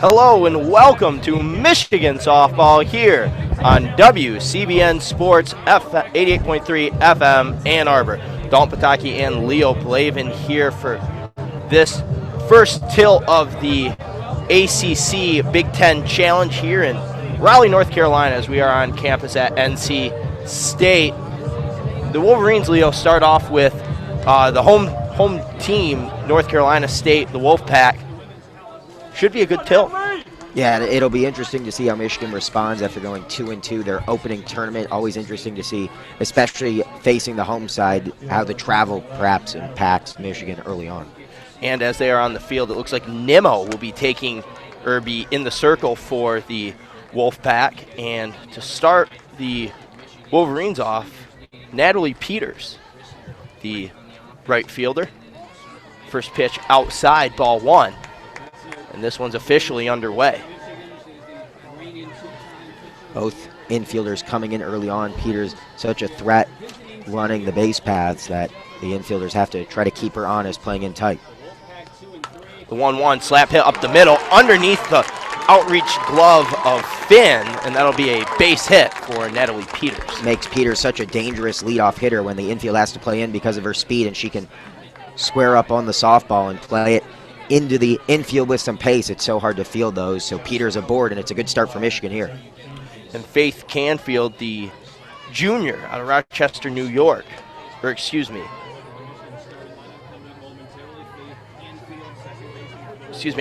Hello and welcome to Michigan Softball here on WCBN Sports 88.3 FM Ann Arbor. Dalton Pataki and Leo Blavin here for this first tilt of the ACC Big Ten Challenge here in Raleigh, North Carolina, as we are on campus at NC State. The Wolverines, Leo, start off with the home team, North Carolina State, the Wolfpack. Should be a good tilt. Yeah, it'll be interesting to see how Michigan responds after going 2-2 their opening tournament. Always interesting to see, especially facing the home side, how the travel perhaps impacts Michigan early on. And as they are on the field, it looks like Nimmo will be in the circle for the Wolfpack. And to start the Wolverines off, Natalie Peters, the right fielder. First pitch outside, ball one. And this one's officially underway. Both infielders coming in early on. Peters, such a threat running the base paths that the infielders have to try to keep her honest, playing in tight. The 1-1 slap hit up the middle underneath the outreach glove of Finn, and that'll be a base hit for Natalie Peters. Makes Peters such a dangerous leadoff hitter when the infield has to play in because of her speed, and she can square up on the softball and play it into the infield with some pace. It's so hard to field those, so Peters aboard, and it's a good start for Michigan here. And Faith Canfield, the junior out of Rochester, New York, excuse me,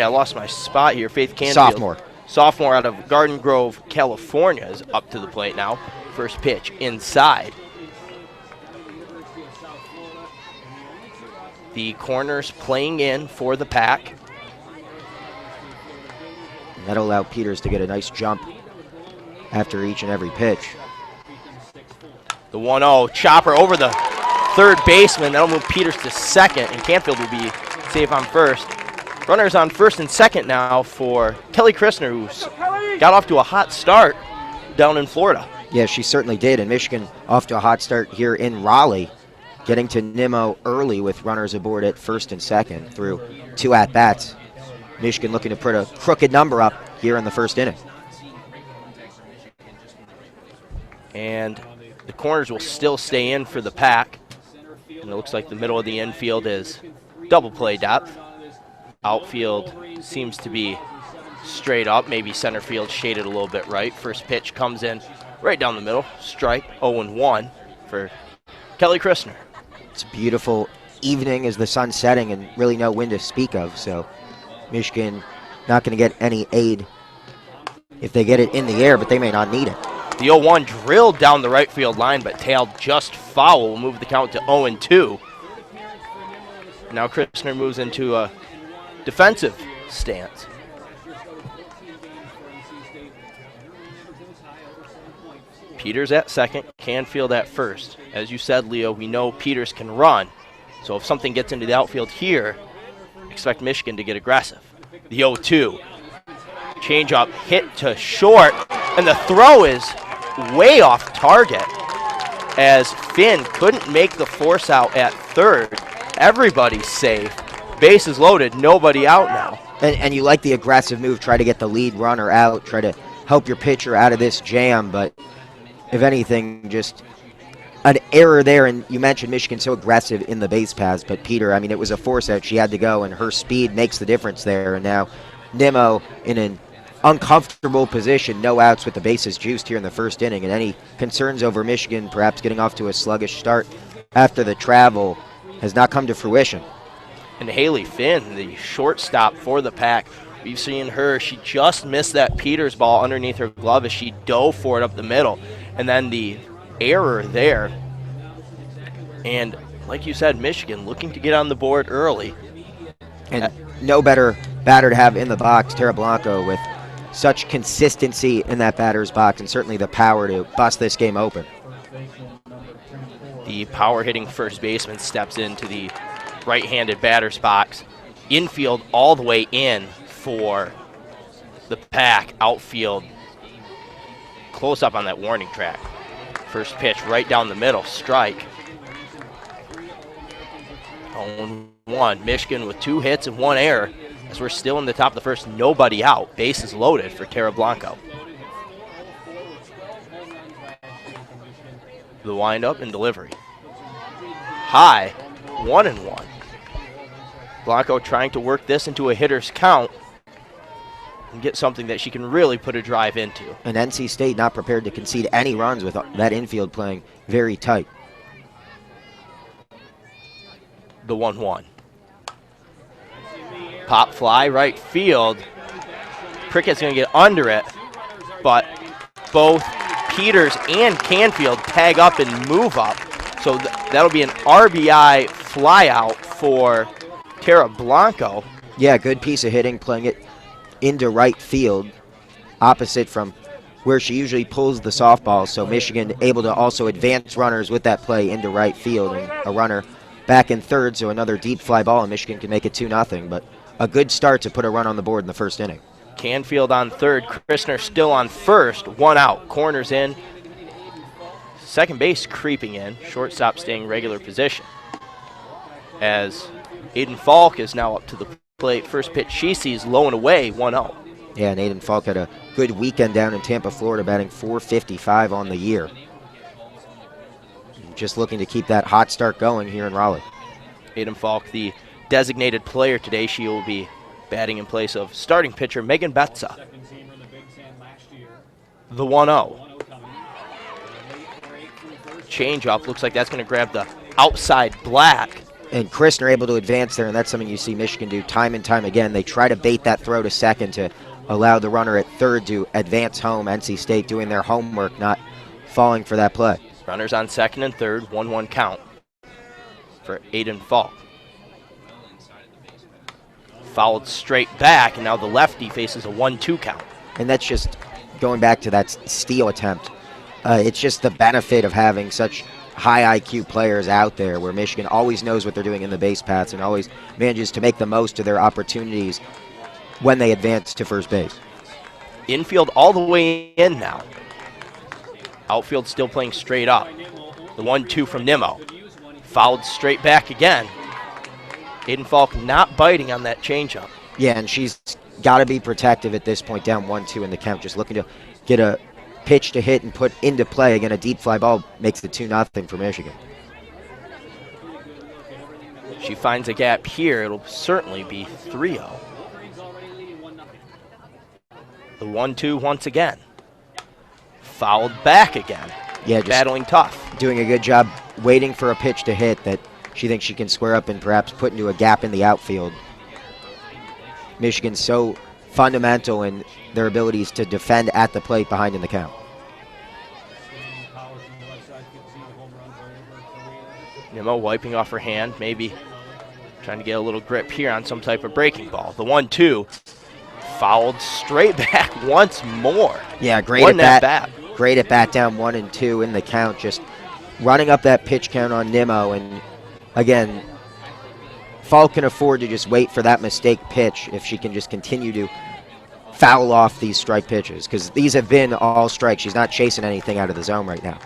I lost my spot here. Faith Canfield, sophomore out of Garden Grove, California, is up to the plate now. First pitch inside. The corners playing in for the pack. And that'll allow Peters to get a nice jump after each and every pitch. The 1-0 chopper over the third baseman. That'll move Peters to second, and Canfield will be safe on first. Runners on first and second now for Kelly Christner, who's got off to a hot start down in Florida. Yeah, she certainly did, and Michigan off to a hot start here in Raleigh, getting to Nimmo early with runners aboard at first and second through 2 at-bats. Michigan looking to put a crooked number up here in the first inning. And the corners will still stay in for the pack. And it looks like the middle of the infield is double play depth. Outfield seems to be straight up, maybe center field shaded a little bit right. First pitch comes in right down the middle, strike, 0-1 for Kelly Christner. It's a beautiful evening as the sun's setting and really no wind to speak of, so Michigan not going to get any aid if they get it in the air, but they may not need it. The 0-1 drilled down the right field line, but tailed just foul. Will move the count to 0-2. Now Christner moves into a defensive stance. Peters at second, Canfield at first. As you said, Leo, we know Peters can run. So if something gets into the outfield here, expect Michigan to get aggressive. The 0-2. Change up, hit to short, and the throw is way off target as Finn couldn't make the force out at third. Everybody's safe. Bases loaded, nobody out now. And you like the aggressive move, try to get the lead runner out, try to help your pitcher out of this jam, but if anything, just an error there. And you mentioned Michigan so aggressive in the base paths, but Peter, I mean, it was a force out. She had to go, and her speed makes the difference there. And now Nimmo in an uncomfortable position, no outs with the bases juiced here in the first inning. And any concerns over Michigan perhaps getting off to a sluggish start after the travel has not come to fruition. And Haley Finn, the shortstop for the pack, we've seen her. She just missed that Peters ball underneath her glove as she dove for it up the middle. And then the error there. And like you said, Michigan looking to get on the board early. And no better batter to have in the box, Tara Blanco, with such consistency in that batter's box and certainly the power to bust this game open. The power-hitting first baseman steps into the right-handed batter's box. Infield all the way in for the pack. Outfield close up on that warning track. First pitch right down the middle, strike. 0-1. Michigan with 2 hits and 1 error As we're still in the top of the first, nobody out. Base is loaded for Terra Blanco. The windup and delivery. High, 1-1. Blanco trying to work this into a hitter's count and get something that she can really put a drive into. And NC State not prepared to concede any runs with that infield playing very tight. The 1-1. Pop fly, right field. Prickett's going to get under it, but both Peters and Canfield tag up and move up. So that'll be an RBI flyout for Terra Blanco. Yeah, good piece of hitting, playing it into right field, opposite from where she usually pulls the softball. So Michigan able to also advance runners with that play into right field, and a runner back in third, so another deep fly ball, and Michigan can make it 2-0. But a good start to put a run on the board in the first inning. Canfield on third, Christner still on first, 1 out, corners in. Second base creeping in, shortstop staying regular position. As Aiden Faulk is now up to the plate. First pitch she sees low and away, 1-0. Yeah, and Aiden Faulk had a good weekend down in Tampa, Florida, batting .455 on the year. Just looking to keep that hot start going here in Raleigh. Aiden Faulk, the designated player today. She will be batting in place of starting pitcher Megan Betsa. The 1-0. Change up, looks like that's going to grab the outside black. And Christner able to advance there, and that's something you see Michigan do time and time again. They try to bait that throw to second to allow the runner at third to advance home. NC State doing their homework, not falling for that play. Runners on second and third, 1-1 count for Aiden Faulk. Fouled straight back, and now the lefty faces a 1-2 count. And that's just going back to that steal attempt. It's just the benefit of having such high IQ players out there, where Michigan always knows what they're doing in the base paths and always manages to make the most of their opportunities when they advance to first base. Infield all the way in now. Outfield still playing straight up. The 1-2 from Nimmo. Fouled straight back again. Aiden Faulk not biting on that changeup. Yeah, and she's got to be protective at this point, down 1-2 in the count, just looking to get a pitch to hit and put into play. Again, a deep fly ball makes it 2-0 for Michigan. She finds a gap here. It'll certainly be 3-0. The 1-2 once again. Fouled back again. Yeah, just battling tough. Doing a good job waiting for a pitch to hit that she thinks she can square up and perhaps put into a gap in the outfield. Michigan's so fundamental in their abilities to defend at the plate behind in the count. Nimmo wiping off her hand, maybe trying to get a little grip here on some type of breaking ball. The 1-2 fouled straight back once more. Yeah, great at bat. Great at bat, down 1-2 in the count, just running up that pitch count on Nimmo. And again, Faulk can afford to just wait for that mistake pitch if she can just continue to foul off these strike pitches, because these have been all strikes. She's not chasing anything out of the zone right now.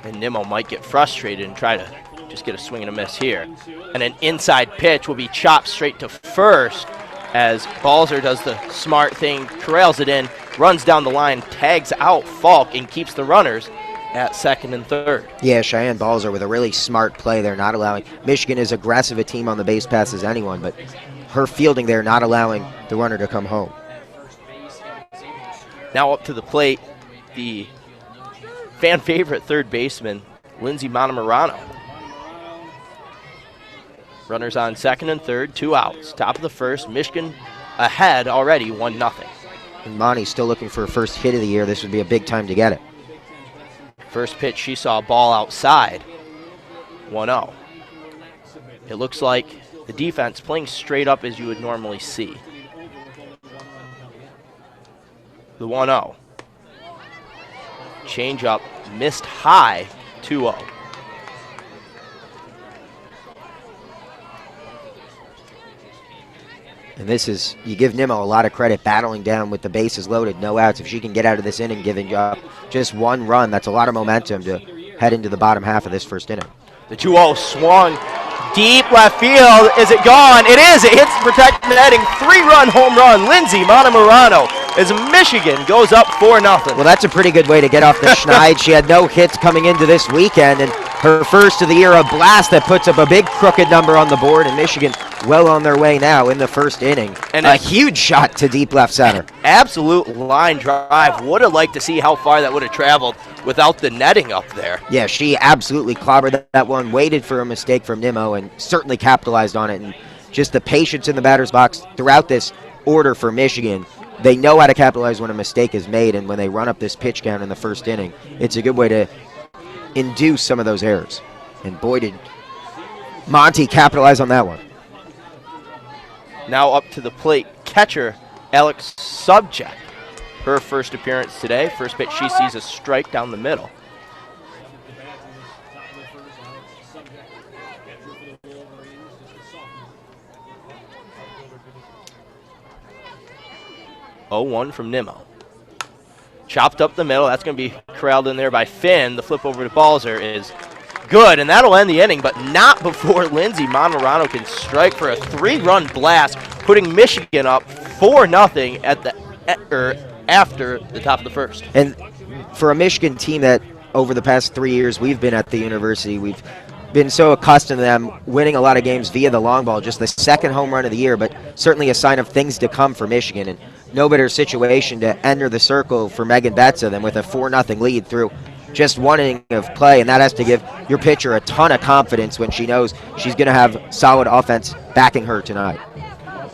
And Nimmo might get frustrated and try to just get a swing and a miss here. And an inside pitch will be chopped straight to first as Balzer does the smart thing, corrals it in, runs down the line, tags out Faulk, and keeps the runners at second and third. Yeah, Cheyenne Balzer with a really smart play there, not allowing. Michigan is aggressive a team on the base paths as anyone, but her fielding there, not allowing the runner to come home. Now up to the plate, the fan favorite third baseman, Lindsey Morano. Runners on second and third, 2 outs. Top of the first, Michigan ahead already, 1-0. And Monty's still looking for a first hit of the year. This would be a big time to get it. First pitch, she saw a ball outside, 1-0. It looks like the defense playing straight up as you would normally see. The 1-0. Change up, missed high, 2-0. And this is, you give Nimmo a lot of credit battling down with the bases loaded, no outs. If she can get out of this inning giving up just 1 run, that's a lot of momentum to head into the bottom half of this first inning. The 2-0 swung Deep left field. Is it gone? It is. It hits the protected netting. 3-run home run. Lindsay Morano as Michigan goes up 4-0. Well, that's a pretty good way to get off the schneid. She had no hits coming into this weekend, and her first of the year, a blast that puts up a big crooked number on the board, and Michigan well on their way now in the first inning. And a huge shot to deep left center. Absolute line drive. Would have liked to see how far that would have traveled without the netting up there. Yeah, she absolutely clobbered that one, waited for a mistake from Nimmo, and certainly capitalized on it. And just the patience in the batter's box throughout this order for Michigan. They know how to capitalize when a mistake is made, and when they run up this pitch count in the first inning, it's a good way to induce some of those errors. And boy, did Monty capitalize on that one. Now up to the plate, catcher Alex Subject. Her first appearance today. First pitch, she sees a strike down the middle. Oh, 1 from Nimmo. Chopped up the middle. That's going to be corralled in there by Finn. The flip over to Balzer is good, and that'll end the inning, but not before Lindsay Morano can strike for a 3-run blast, putting Michigan up 4-0 after the top of the first. And for a Michigan team that over the past 3 years we've been at the university, we've been so accustomed to them winning a lot of games via the long ball, just the second home run of the year, but certainly a sign of things to come for Michigan. And no better situation to enter the circle for Megan Betsa than with a 4-0 lead through just one inning of play, and that has to give your pitcher a ton of confidence when she knows she's going to have solid offense backing her tonight.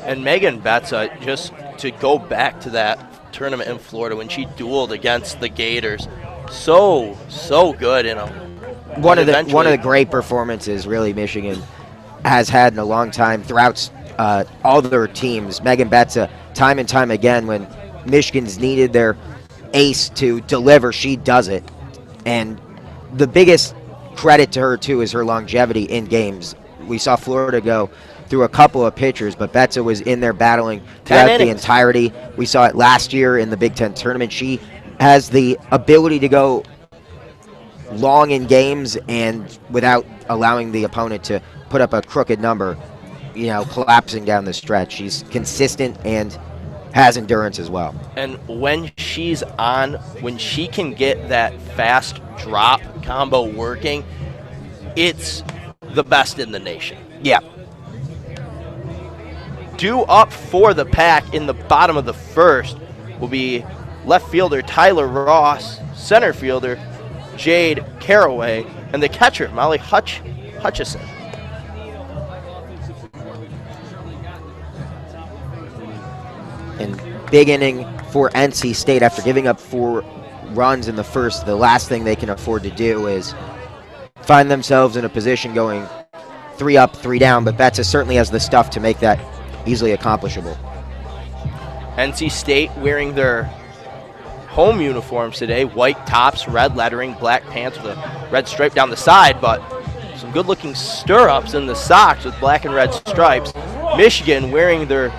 And Megan Betsa, just to go back to that tournament in Florida when she dueled against the Gators, so good, you know. One of the great performances really Michigan has had in a long time throughout all their teams. Megan Betsa, time and time again, when Michigan's needed their ace to deliver, she does it. And the biggest credit to her, too, is her longevity in games. We saw Florida go through a couple of pitchers, but Betsa was in there battling throughout the entirety. We saw it last year in the Big Ten tournament. She has the ability to go long in games and without allowing the opponent to put up a crooked number, you know, collapsing down the stretch. She's consistent and has endurance as well. And when she's on, when she can get that fast drop combo working, it's the best in the nation. Yeah. Due up for the pack in the bottom of the first will be left fielder Tyler Ross, center fielder Jade Caraway, and the catcher Molly Hutchison. And big inning for NC State after giving up 4 runs in the first. The last thing they can afford to do is find themselves in a position going 3 up, 3 down, but Betsa certainly has the stuff to make that easily accomplishable. NC State wearing their home uniforms today, white tops, red lettering, black pants with a red stripe down the side, but some good-looking stirrups in the socks with black and red stripes. Michigan wearing their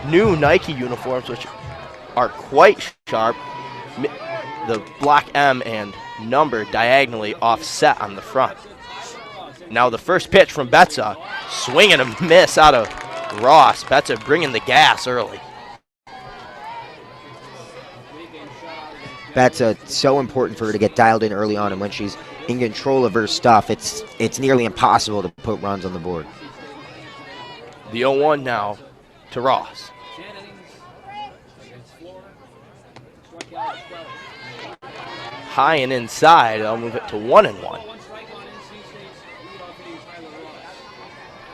new Nike uniforms, which are quite sharp. The block M and number diagonally offset on the front. Now the first pitch from Betsa, swing and a miss out of Ross. Betsa bringing the gas early. Betsa, so important for her to get dialed in early on, and when she's in control of her stuff, it's nearly impossible to put runs on the board. The 0-1 now to Ross. High and inside, I'll move it to 1-1.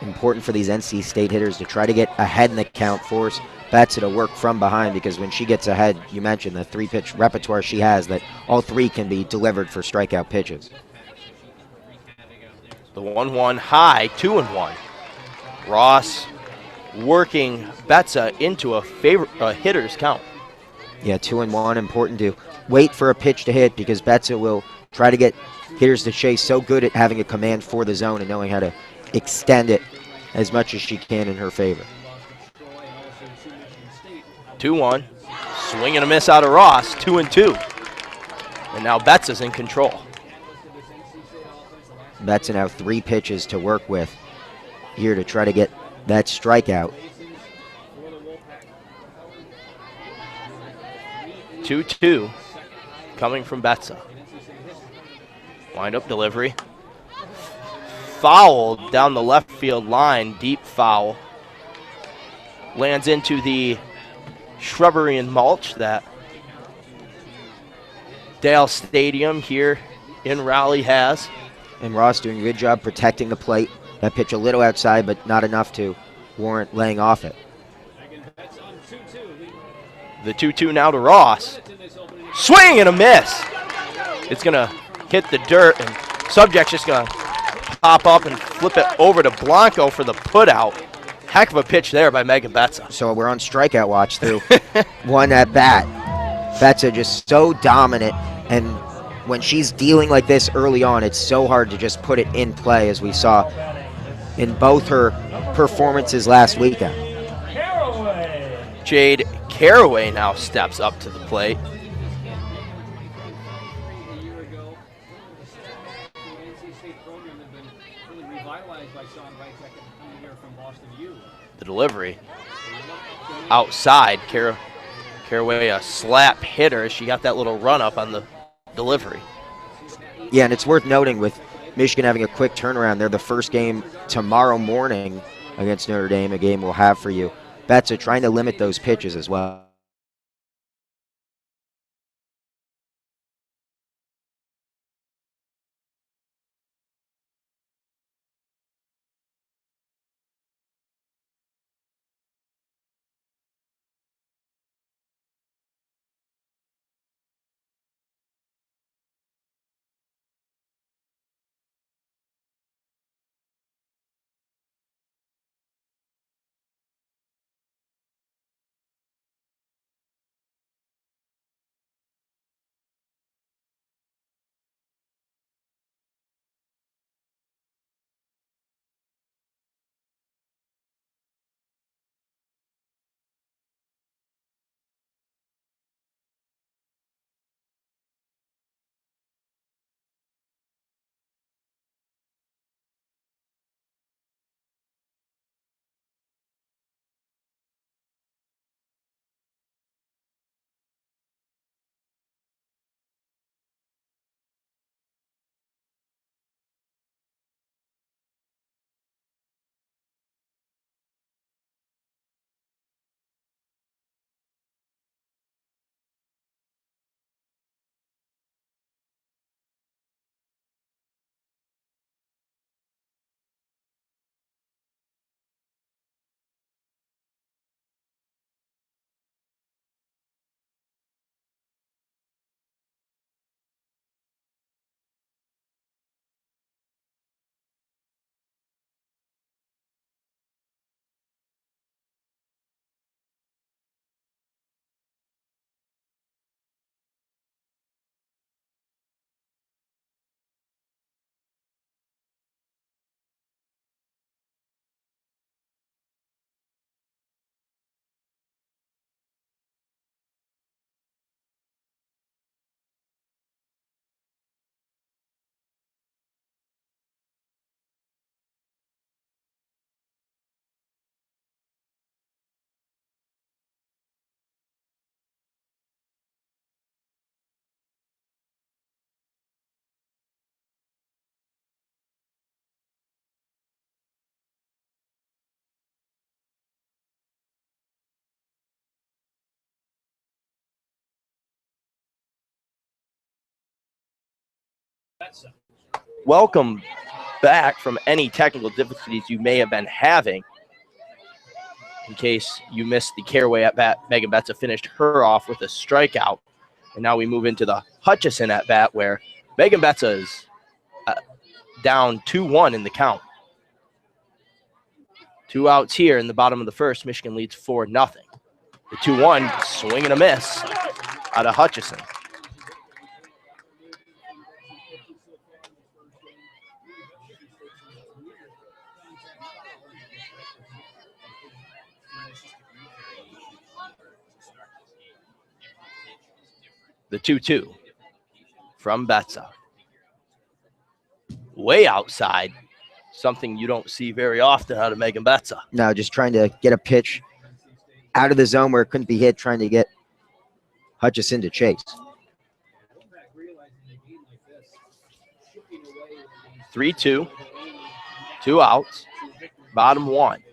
Important for these NC State hitters to try to get ahead in the count, force Betsa to work from behind, because when she gets ahead, you mentioned the 3-pitch repertoire she has, that all 3 can be delivered for strikeout pitches. The 1-1 high, 2-1. Ross working Betsa into a hitter's count. Yeah, 2-1, important to wait for a pitch to hit, because Betsa will try to get hitters to chase, so good at having a command for the zone and knowing how to extend it as much as she can in her favor. 2-1, swing and a miss out of Ross, 2-2. And now Betsa's in control. Betsa now 3 pitches to work with. here to try to get that strikeout. 2-2 coming from Betsa. Wind-up delivery. Foul down the left field line, deep foul. Lands into the shrubbery and mulch that Dale Stadium here in Raleigh has. And Ross doing a good job protecting the plate. That pitch a little outside, but not enough to warrant laying off it. The 2-2 now to Ross. Swing and a miss. It's going to hit the dirt, and subject's just going to pop up and flip it over to Blanco for the putout. Heck of a pitch there by Megan Betsa. So we're on strikeout watch through one at bat. Betsa just so dominant, and when she's dealing like this early on, it's so hard to just put it in play, as we saw in both her performances last weekend. Jade Caraway now steps up to the plate. The delivery outside. Caraway, a slap hitter. She got that little run up on the delivery. Yeah, and it's worth noting with Michigan having a quick turnaround. They're the first game tomorrow morning against Notre Dame, a game we'll have for you. Betsa trying to limit those pitches as well. Welcome back from any technical difficulties you may have been having. In case you missed the Caraway at bat, Megan Betsa finished her off with a strikeout. And now we move into the Hutchison at bat, where Megan Betsa is down 2-1 in the count. 2 outs here in the bottom of the first. Michigan leads 4-0. The 2-1, swing and a miss out of Hutchison. The 2-2 from Betsa. Way outside. something you don't see very often out of Megan Betsa. No, just trying to get a pitch out of the zone where it couldn't be hit, trying to get Hutchison to chase. 3-2, 2 outs, bottom 1.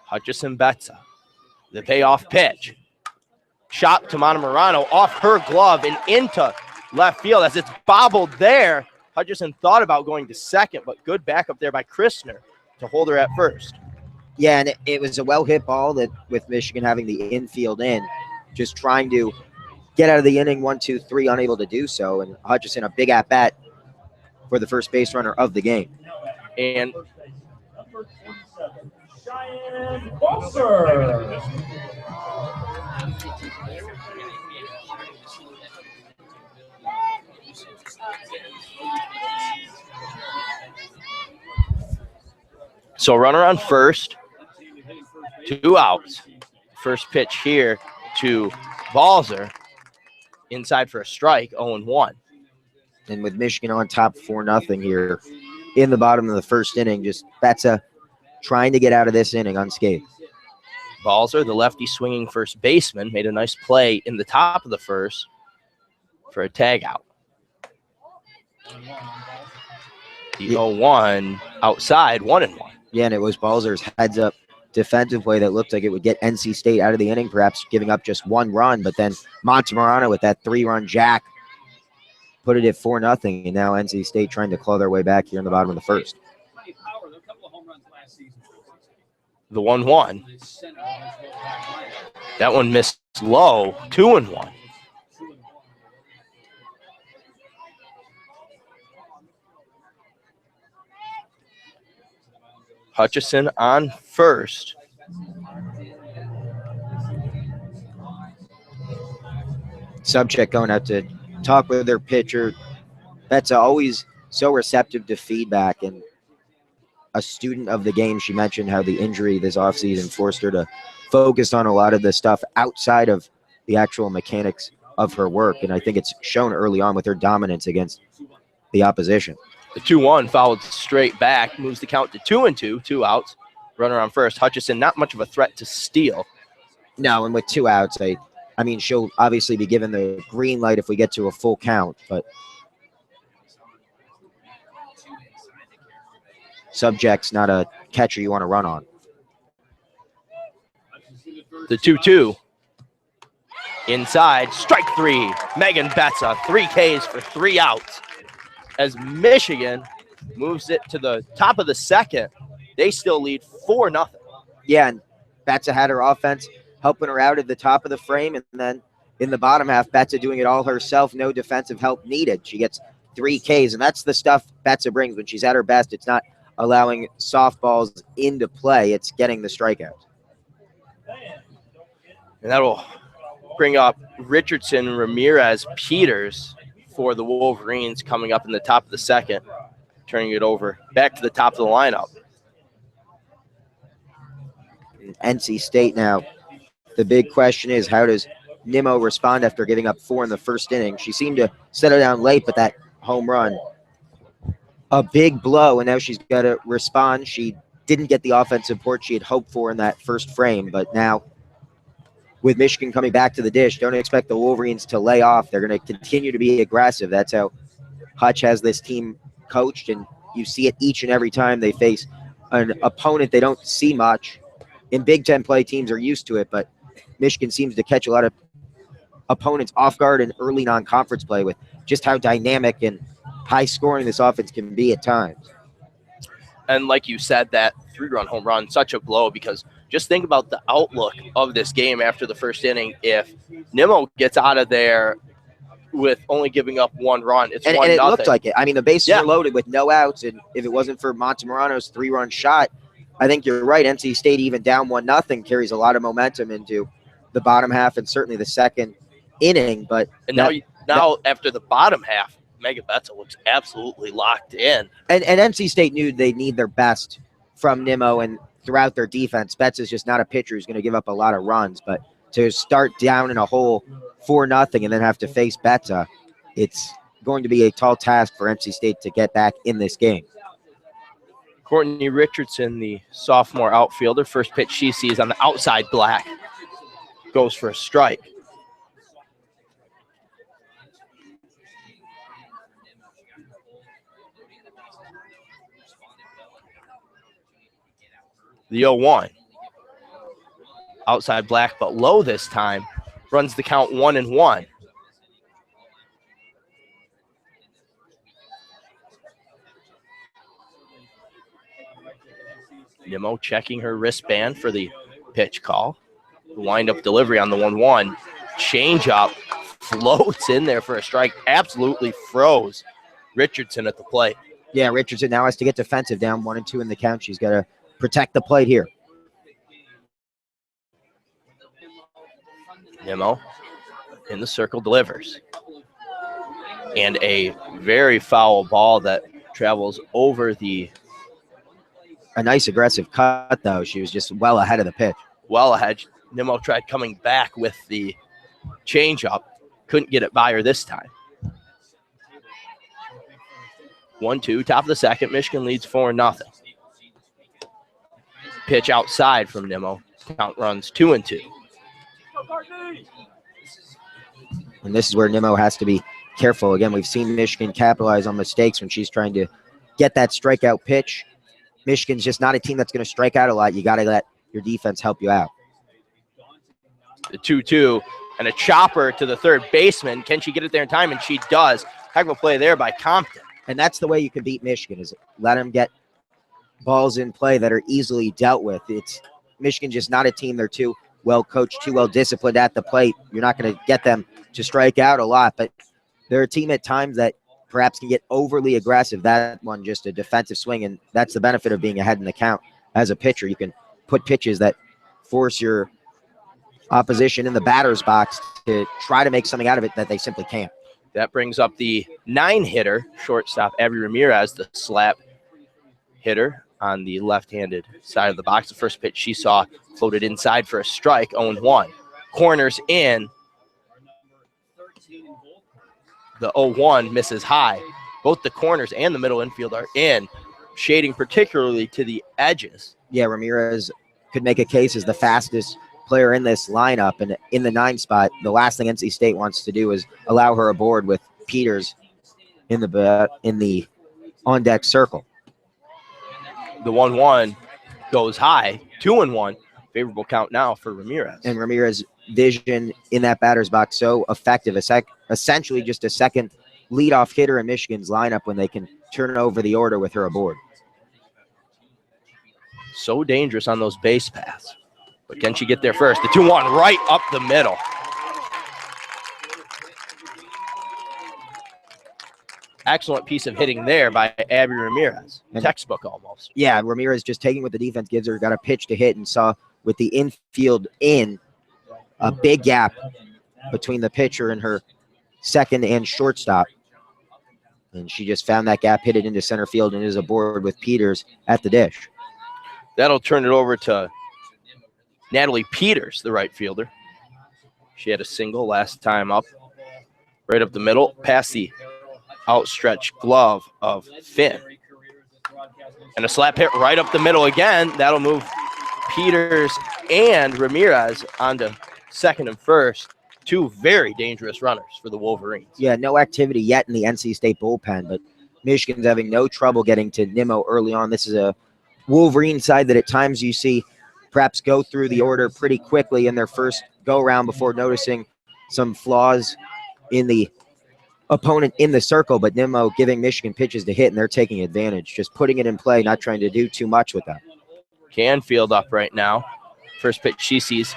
Hutchison Betsa, the payoff pitch. Shot to Morano off her glove and into left field as it's bobbled there. Hutchison thought about going to second, but good backup there by Christner to hold her at first. Yeah, and it was a well-hit ball that with Michigan having the infield in, just trying to get out of the inning 1, 2, 3, unable to do so. And Hutchison, a big at-bat for the first base runner of the game. And so runner on first, 2 outs. First pitch here to Balzer, inside for a strike, 0-1. And with Michigan on top 4-0 here in the bottom of the first inning, just Betsa trying to get out of this inning unscathed. Balzer, the lefty swinging first baseman, made a nice play in the top of the first for a tag out. The 0-1 outside, 1-1. Yeah, and it was Balzer's heads-up defensive play that looked like it would get NC State out of the inning, perhaps giving up just 1 run, but then Morano with that 3-run jack put it at 4-0, and now NC State trying to claw their way back here in the bottom of the first. The 1-1. That one missed low, 2-1. Hutchison on first. Subcheck going out to talk with their pitcher. Betsa always so receptive to feedback and a student of the game. She mentioned how the injury this offseason forced her to focus on a lot of the stuff outside of the actual mechanics of her work, and I think it's shown early on with her dominance against the opposition. The 2-1 fouled straight back, moves the count to 2-2, 2 outs. Runner on first. Hutchison, not much of a threat to steal. No, and with 2 outs, I mean, she'll obviously be given the green light if we get to a full count, but Subject's not a catcher you want to run on. The 2-2. Inside, strike 3. Megan Betsa, 3 Ks for 3 outs. As Michigan moves it to the top of the second, they still lead 4-0. Yeah, and Betsa had her offense helping her out at the top of the frame, and then in the bottom half, Betsa doing it all herself, no defensive help needed. She gets 3 Ks, and that's the stuff Betsa brings. When she's at her best, it's not allowing softballs into play, it's getting the strikeouts. And that'll bring up Richardson, Ramirez, Peters for the Wolverines coming up in the top of the second, turning it over back to the top of the lineup. NC State now, the big question is, how does Nimmo respond after giving up 4 in the first inning? She seemed to settle down late, but that home run, a big blow, and now she's got to respond. She didn't get the offensive support she had hoped for in that first frame, but now with Michigan coming back to the dish, don't expect the Wolverines to lay off. They're going to continue to be aggressive. That's how Hutch has this team coached, and you see it each and every time they face an opponent they don't see much. In Big Ten play, teams are used to it, but Michigan seems to catch a lot of opponents off guard in early non-conference play with just how dynamic and high-scoring this offense can be at times. And like you said, that 3-run home run, such a blow, because just think about the outlook of this game after the first inning. If Nimmo gets out of there with only giving up 1 run, it's 1-0. And it looked like it. I mean, the bases are loaded with no outs, and if it wasn't for Morano's 3-run shot, I think you're right. NC State, even down 1-0, carries a lot of momentum into the bottom half and certainly the second inning. But and now after the bottom half, Megan Betsa looks absolutely locked in. And NC State knew they need their best from Nimmo and throughout their defense. Betsa's just not a pitcher who's going to give up a lot of runs. But to start down in a hole 4-0 and then have to face Betsa, it's going to be a tall task for NC State to get back in this game. Courtney Richardson, the sophomore outfielder, first pitch she sees on the outside black, goes for a strike. The 0-1. Outside black, but low this time. Runs the count 1-1. Nimmo checking her wristband for the pitch call. The wind-up delivery on the 1-1. Change-up floats in there for a strike. Absolutely froze Richardson at the plate. Yeah, Richardson now has to get defensive, down 1-2 in the count. She's got to protect the plate here. Nimmo in the circle delivers. And a very foul ball that travels over the... A nice aggressive cut, though. She was just well ahead of the pitch. Well ahead. Nimmo tried coming back with the changeup. Couldn't get it by her this time. 1-2, top of the second. Michigan leads 4-0. Pitch outside from Nimmo. Count runs 2-2. And this is where Nimmo has to be careful. Again, we've seen Michigan capitalize on mistakes when she's trying to get that strikeout pitch. Michigan's just not a team that's going to strike out a lot. You got to let your defense help you out. The 2-2 and a chopper to the third baseman. Can she get it there in time? And she does. Heck of a play there by Compton. And that's the way you can beat Michigan, is let them get balls in play that are easily dealt with. It's Michigan's just not a team. They're too well coached, too well disciplined at the plate. You're not going to get them to strike out a lot, but they're a team at times that perhaps can get overly aggressive. That one just a defensive swing, and that's the benefit of being ahead in the count as a pitcher. You can put pitches that force your opposition in the batter's box to try to make something out of it that they simply can't. That brings up the 9-hitter, shortstop Abby Ramirez, the slap hitter on the left-handed side of the box. The first pitch she saw floated inside for a strike, 0-1. Corners in. The 0-1 misses high. Both the corners and the middle infield are in, shading particularly to the edges. Yeah, Ramirez could make a case as the fastest player in this lineup, and in the 9 spot, the last thing NC State wants to do is allow her aboard with Peters in the on-deck circle. The 1-1 goes high, 2-1. Favorable count now for Ramirez. And Ramirez vision in that batter's box so effective. Essentially just a second leadoff hitter in Michigan's lineup when they can turn over the order with her aboard. So dangerous on those base paths. But can she get there first? The 2-1 right up the middle. Excellent piece of hitting there by Abby Ramirez. Textbook almost. Yeah, Ramirez just taking what the defense gives her, got a pitch to hit, and saw with the infield in a big gap between the pitcher and her second and shortstop. And she just found that gap, hit it into center field, and is aboard with Peters at the dish. That'll turn it over to Natalie Peters, the right fielder. She had a single last time up. Right up the middle, past the outstretched glove of Finn. And a slap hit right up the middle again. That'll move Peters and Ramirez onto second and first. Two very dangerous runners for the Wolverines. Yeah, no activity yet in the NC State bullpen, but Michigan's having no trouble getting to Nimmo early on. This is a Wolverine side that at times you see perhaps go through the order pretty quickly in their first go-around before noticing some flaws in the opponent in the circle, but Nimmo giving Michigan pitches to hit, and they're taking advantage, just putting it in play, not trying to do too much with that. Canfield up right now. First pitch she sees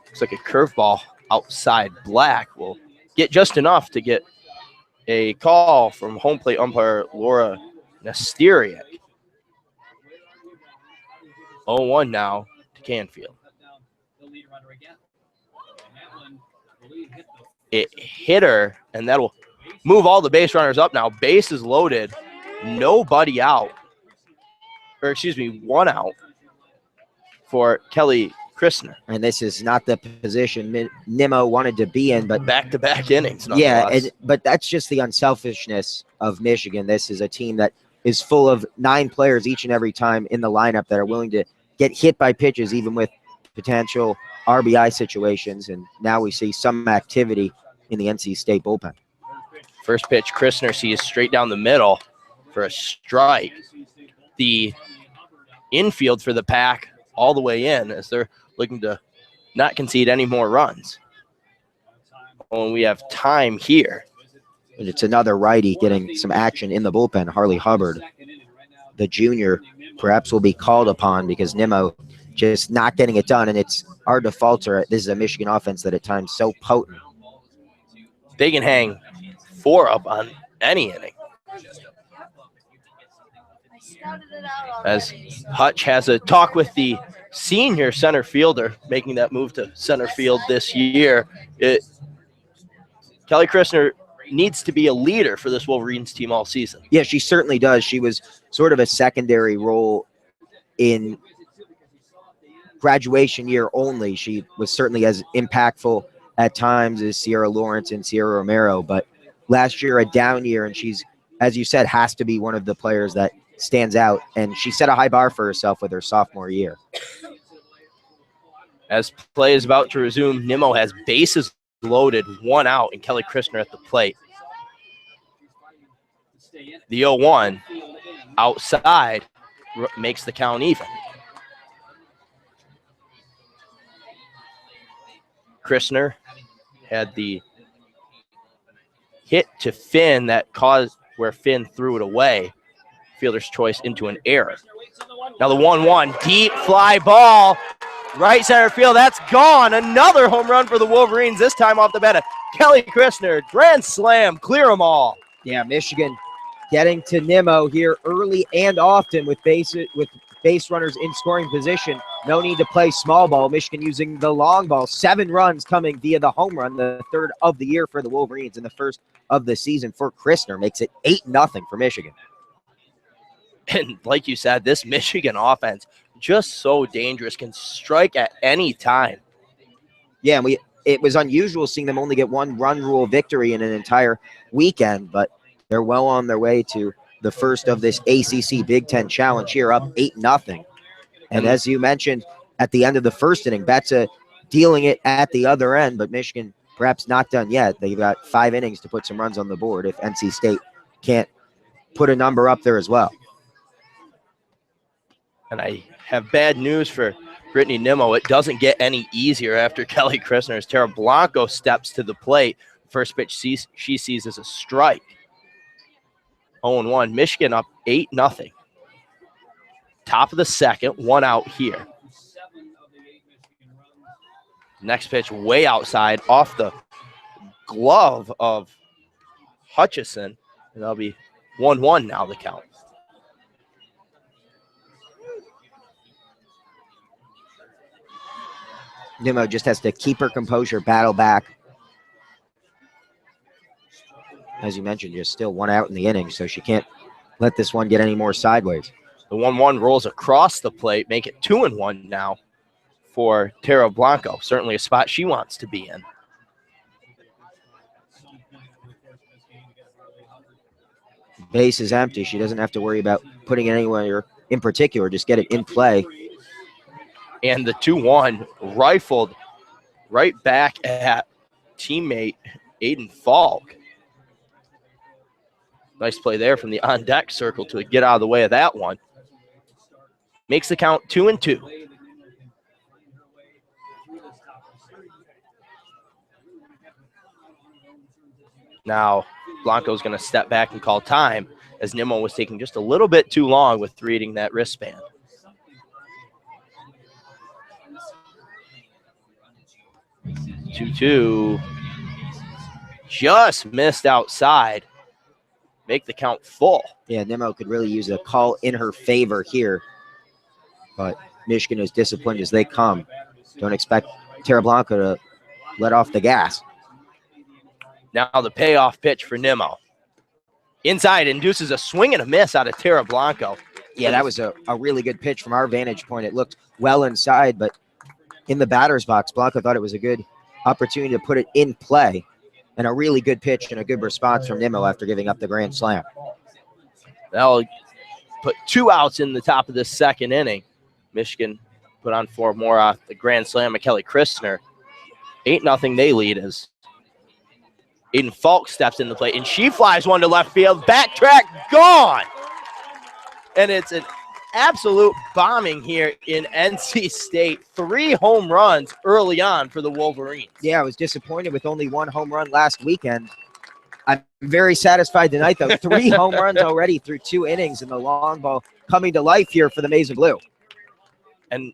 looks like a curveball outside black. Will get just enough to get a call from home plate umpire Laura Nesteriak. 0-1 now to Canfield. It hit her, and that'll move all the base runners up now. Bases loaded, nobody out. Or excuse me, one out for Kelly Christner. And this is not the position Nimmo wanted to be in, but back-to-back innings, yeah, nonetheless. but that's just the unselfishness of Michigan. This is a team that is full of 9 players each and every time in the lineup that are willing to get hit by pitches, even with potential RBI situations. And now we see some activity in the NC State bullpen. First pitch, Christner sees straight down the middle for a strike. The infield for the Pack all the way in as they're looking to not concede any more runs. When we have time here. And it's another righty getting some action in the bullpen. Harley Hubbard, the junior, perhaps will be called upon because Nimmo just not getting it done. And it's our defaulter. This is a Michigan offense that at times so potent. They can hang 4 up on any inning. As Hutch has a talk with the senior center fielder, making that move to center field this year. Kelly Christner needs to be a leader for this Wolverines team all season. Yeah, she certainly does. She was sort of a secondary role in graduation year only. She was certainly as impactful at times as Sierra Lawrence and Sierra Romero, but last year a down year, and she's, as you said, has to be one of the players that stands out, and she set a high bar for herself with her sophomore year. As play is about to resume, Nimmo has bases loaded, 1 out, and Kelly Christner at the plate. The 0-1 outside makes the count even. Christner had the hit to Finn that caused where Finn threw it away. Fielder's choice into an error. Now the 1-1, deep fly ball. Right center field, that's gone. Another home run for the Wolverines, this time off the bat of Kelly Christner. Grand slam, clear them all. Yeah, Michigan getting to Nimmo here early and often with base runners in scoring position. No need to play small ball. Michigan using the long ball. 7 runs coming via the home run, the 3rd of the year for the Wolverines and the 1st of the season for Christner. Makes it 8-0 for Michigan. And like you said, this Michigan offense, just so dangerous, can strike at any time. Yeah, and it was unusual seeing them only get 1 run rule victory in an entire weekend, but they're well on their way to the first of this ACC Big Ten Challenge here, up 8-0. And as you mentioned, at the end of the first inning, Betsa dealing it at the other end, but Michigan perhaps not done yet. They've got 5 innings to put some runs on the board if NC State can't put a number up there as well. And I have bad news for Brittany Nimmo. It doesn't get any easier after Kelly Christner as Tara Blanco steps to the plate. First pitch she sees as a strike. 0-1. Michigan up 8-0. Top of the second, 1 out here. Next pitch way outside off the glove of Hutchison. And that'll be 1-1 now the count. Nimmo just has to keep her composure, battle back. As you mentioned, just still 1 out in the inning, so she can't let this one get any more sideways. The 1-1 rolls across the plate, make it 2-1 now for Tara Blanco. Certainly a spot she wants to be in. Base is empty. She doesn't have to worry about putting it anywhere in particular. Just get it in play. And the 2-1 rifled right back at teammate Aiden Faulk. Nice play there from the on-deck circle to get out of the way of that one. Makes the count 2-2. Now, Blanco's going to step back and call time as Nimmo was taking just a little bit too long with reading that wristband. Two, just missed outside. Make the count full. Yeah, Nimmo could really use a call in her favor here. But Michigan is disciplined as they come. Don't expect Tara Blanco to let off the gas. Now the payoff pitch for Nimmo. Inside, induces a swing and a miss out of Tara Blanco. Yeah, that was a really good pitch from our vantage point. It looked well inside, but in the batter's box. Blanco thought it was a good opportunity to put it in play, and a really good pitch and a good response from Nimmo after giving up the grand slam. That'll put 2 outs in the top of this second inning. Michigan put on 4 more off the grand slam of Kelly Christner. 8-0 they lead as Aiden Faulk steps in the plate, and she flies one to left field. Backtrack, gone! And it's an absolute bombing here in NC State. 3 home runs early on for the Wolverines. Yeah, I was disappointed with only 1 home run last weekend. I'm very satisfied tonight, though. 3 home runs already through 2 innings, and the long ball coming to life here for the Maize and Blue. And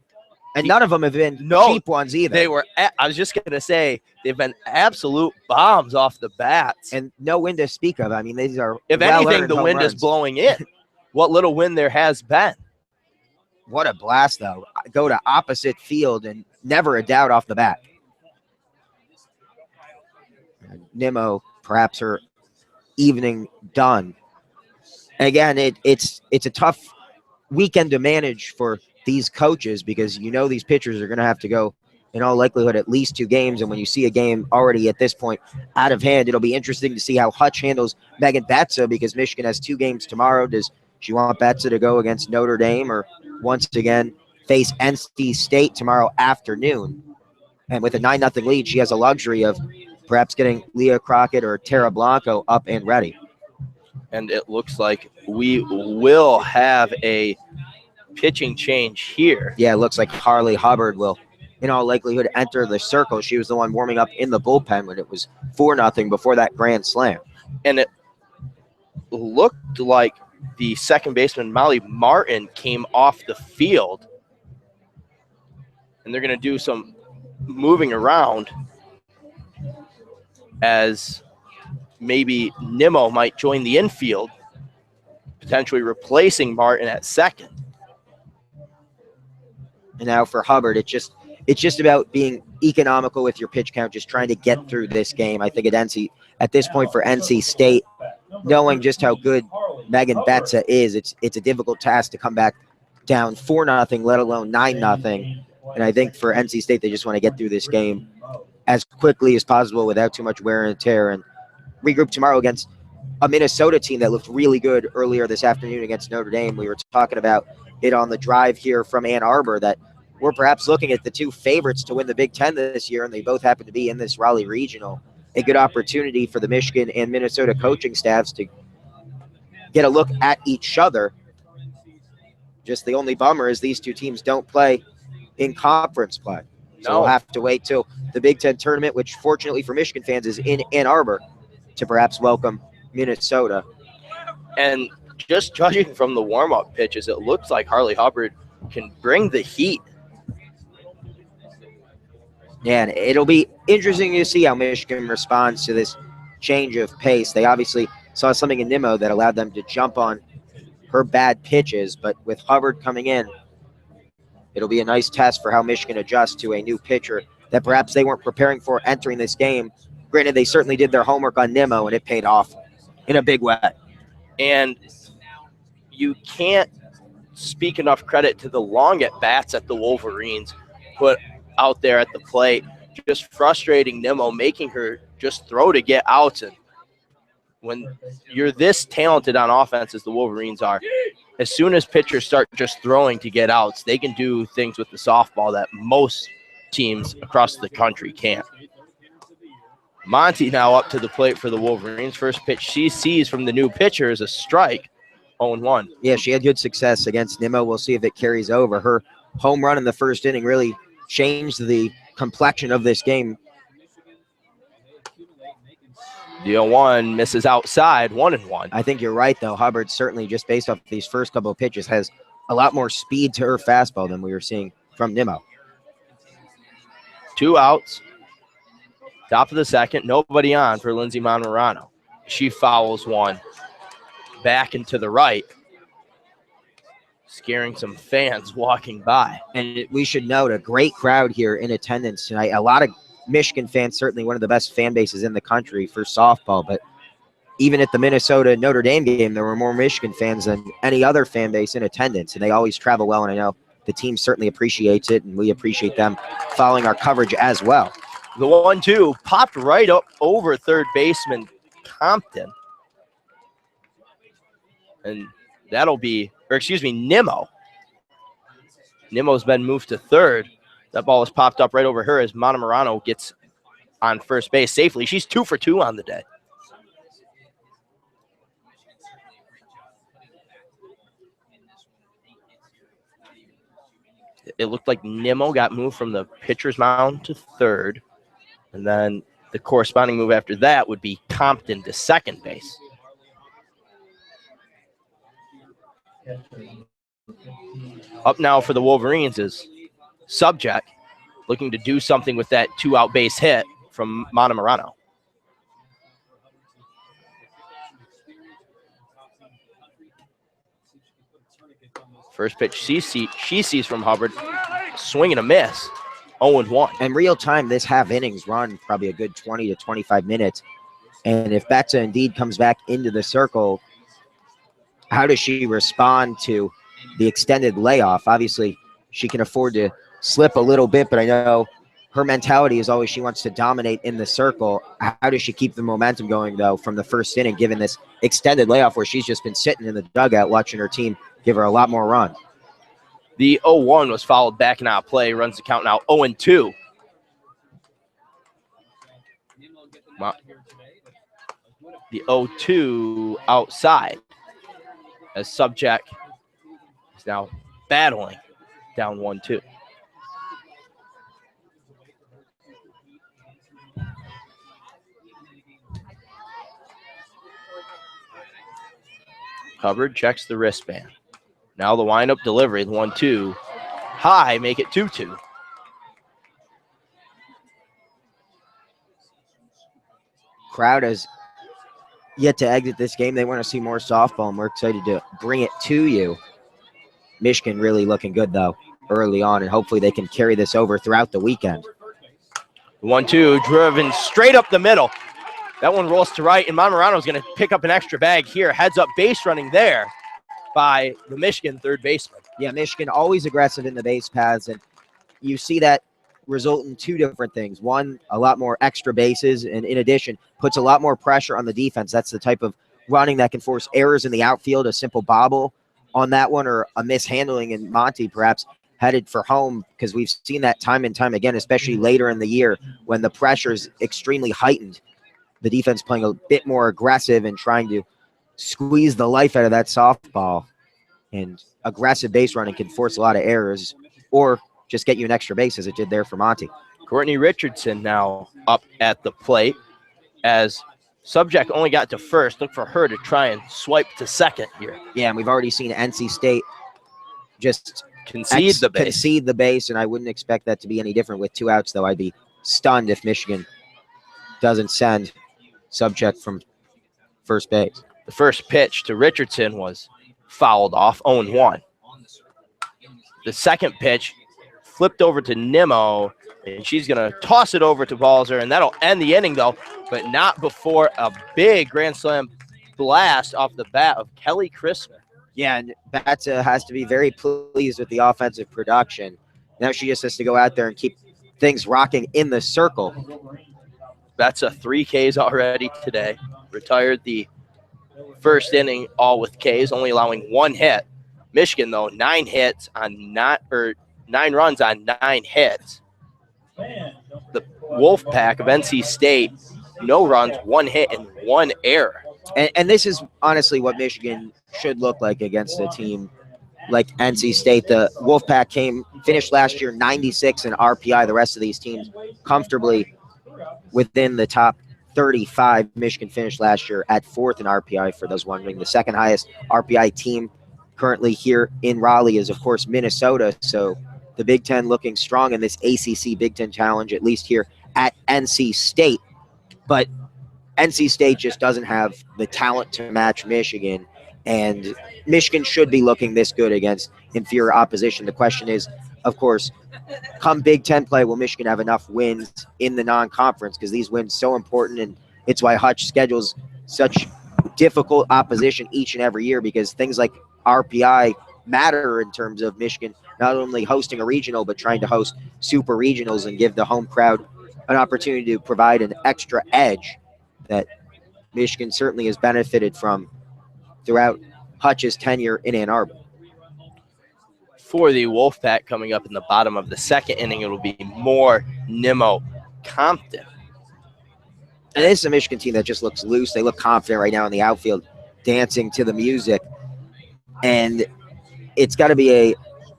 none of them have been cheap ones either. They were, I was just going to say, they've been absolute bombs off the bats. And no wind to speak of. I mean, these are if anything, the wind is blowing in. What little wind there has been. What a blast, though. Go to opposite field and never a doubt off the bat. Nimmo, perhaps her evening done. Again, it's a tough weekend to manage for these coaches because you know these pitchers are going to have to go in all likelihood at least 2 games, and when you see a game already at this point out of hand, it'll be interesting to see how Hutch handles Megan Betsa because Michigan has 2 games tomorrow. Does she want Betsa to go against Notre Dame or once again face NC State tomorrow afternoon? And with a 9-0 lead, she has a luxury of perhaps getting Leah Crockett or Tara Blanco up and ready. And it looks like we will have a pitching change here. Yeah, it looks like Harley Hubbard will, in all likelihood, enter the circle. She was the one warming up in the bullpen when it was 4-0 before that grand slam. And it looked like the second baseman, Molly Martin, came off the field. And they're going to do some moving around as maybe Nimmo might join the infield, potentially replacing Martin at second. And now for Hubbard, it's just about being economical with your pitch count, just trying to get through this game. I think at this point for NC State, knowing just how good Megan Betsa is, it's a difficult task to come back down 4-0, let alone 9-0. And I think for NC State, they just want to get through this game as quickly as possible without too much wear and tear and regroup tomorrow against a Minnesota team that looked really good earlier this afternoon against Notre Dame. We were talking about it on the drive here from Ann Arbor that we're perhaps looking at the 2 favorites to win the Big Ten this year, and they both happen to be in this Raleigh Regional. A good opportunity for the Michigan and Minnesota coaching staffs to get a look at each other. Just the only bummer is these 2 teams don't play in conference play. So we'll have to wait till the Big Ten tournament, which fortunately for Michigan fans is in Ann Arbor, to perhaps welcome Minnesota. And just judging from the warm-up pitches, it looks like Harley Hubbard can bring the heat. Yeah, and it'll be interesting to see how Michigan responds to this change of pace. They obviously saw something in Nimmo that allowed them to jump on her bad pitches, but with Hubbard coming in, it'll be a nice test for how Michigan adjusts to a new pitcher that perhaps they weren't preparing for entering this game. Granted, they certainly did their homework on Nimmo, and it paid off in a big way. And you can't speak enough credit to the long at-bats that the Wolverines put out there at the plate, just frustrating Nimmo, making her just throw to get outs. And when you're this talented on offense as the Wolverines are, as soon as pitchers start just throwing to get outs, they can do things with the softball that most teams across the country can't. Monty now up to the plate for the Wolverines. First pitch she sees from the new pitcher is a strike, 0-1. Yeah, she had good success against Nimmo. We'll see if it carries over. Her home run in the first inning really changed the complexion of this game. The 0-1 misses outside, 1-1. I think you're right, though. Hubbard certainly, just based off these first couple of pitches, has a lot more speed to her fastball than we were seeing from Nimmo. 2 outs. Top of the second, nobody on for Lindsey Morano. She fouls one back into the right, scaring some fans walking by. And we should note a great crowd here in attendance tonight. A lot of Michigan fans, certainly one of the best fan bases in the country for softball. But even at the Minnesota-Notre Dame game, there were more Michigan fans than any other fan base in attendance. And they always travel well. And I know the team certainly appreciates it, and we appreciate them following our coverage as well. The 1-2 popped right up over third baseman Compton. And that'll be, Nimmo. Nimmo's been moved to third. That ball has popped up right over her as Morano gets on first base safely. She's 2 for 2 on the day. It looked like Nimmo got moved from the pitcher's mound to third. And then the corresponding move after that would be Compton to second base. Up now for the Wolverines is Subject, looking to do something with that 2-out base hit from Morano. First pitch she sees from Hubbard. Swing and a miss. 0-1. In real time, this half innings run probably a good 20 to 25 minutes. And if Betsa indeed comes back into the circle, how does she respond to the extended layoff? Obviously, she can afford to slip a little bit, but I know her mentality is always she wants to dominate in the circle. How does she keep the momentum going, though, from the first inning, given this extended layoff where she's just been sitting in the dugout watching her team give her a lot more run? The 0-1 was fouled back and out of play. Runs the count now 0-2. The 0-2 outside as Subject is now battling down 1-2. Hubbard checks the wristband. Now the windup delivery, the 1-2. High, make it 2-2. Crowd has yet to exit this game. They want to see more softball, and we're excited to bring it to you. Michigan really looking good, though, early on, and hopefully they can carry this over throughout the weekend. 1-2, driven straight up the middle. That one rolls to right, and Morano's going to pick up an extra bag here. Heads up base running there by the Michigan third baseman. Yeah, Michigan always aggressive in the base paths, and you see that result in two different things. One, a lot more extra bases, and in addition, puts a lot more pressure on the defense. That's the type of running that can force errors in the outfield, a simple bobble on that one or a mishandling, and Monty perhaps headed for home, because we've seen that time and time again, especially later in the year when the pressure is extremely heightened. The defense playing a bit more aggressive and trying to squeeze the life out of that softball. And aggressive base running can force a lot of errors or just get you an extra base, as it did there for Monty. Courtney Richardson now up at the plate as Subject only got to first. Look for her to try and swipe to second here. Yeah, and we've already seen NC State just concede the base, and I wouldn't expect that to be any different with 2 outs, though. I'd be stunned if Michigan doesn't send Subject from first base. The first pitch to Richardson was fouled off, 0-1. The second pitch flipped over to Nimmo, and she's going to toss it over to Balzer, and that'll end the inning, though, but not before a big grand slam blast off the bat of Kelly Christner. Yeah, and Betsa has to be very pleased with the offensive production. Now she just has to go out there and keep things rocking in the circle. Betsa 3 Ks already today. Retired the first inning all with Ks, only allowing 1 hit. Michigan, though, 9 runs on 9 hits. The Wolfpack of NC State, no runs, 1 hit, and 1 error. And this is honestly what Michigan should look like against a team like NC State. The Wolfpack finished last year 96 in RPI. The rest of these teams comfortably within the top 35. Michigan finished last year at 4th in RPI, for those wondering. The second highest RPI team currently here in Raleigh is, of course, Minnesota. So the Big Ten looking strong in this ACC Big Ten Challenge, at least here at NC State. But NC State just doesn't have the talent to match Michigan, and Michigan should be looking this good against inferior opposition. The question is, of course, come Big Ten play, will Michigan have enough wins in the non-conference? Because these wins so important, and it's why Hutch schedules such difficult opposition each and every year, because things like RPI matter in terms of Michigan not only hosting a regional, but trying to host super regionals and give the home crowd an opportunity to provide an extra edge that Michigan certainly has benefited from throughout Hutch's tenure in Ann Arbor. For the Wolfpack coming up in the bottom of the second inning, it will be more Nimmo Compton. And this is a Michigan team that just looks loose. They look confident right now in the outfield, dancing to the music. And it's got to be a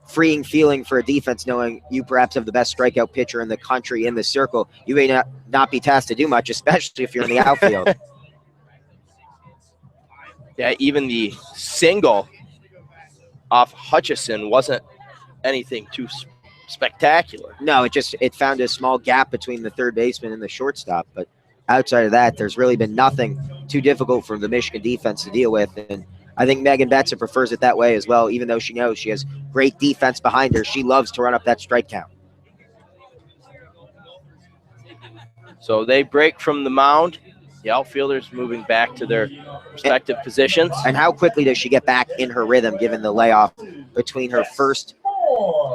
freeing feeling for a defense knowing you perhaps have the best strikeout pitcher in the country in the circle. You may not be tasked to do much, especially if you're in the outfield. Yeah, even the single off Hutchison wasn't anything too spectacular. No, it found a small gap between the third baseman and the shortstop. But outside of that, there's really been nothing too difficult for the Michigan defense to deal with. And I think Megan Betsa prefers it that way as well, even though she knows she has great defense behind her. She loves to run up that strike count. So they break from the mound. The outfielders moving back to their respective positions. And how quickly does she get back in her rhythm given the layoff between her first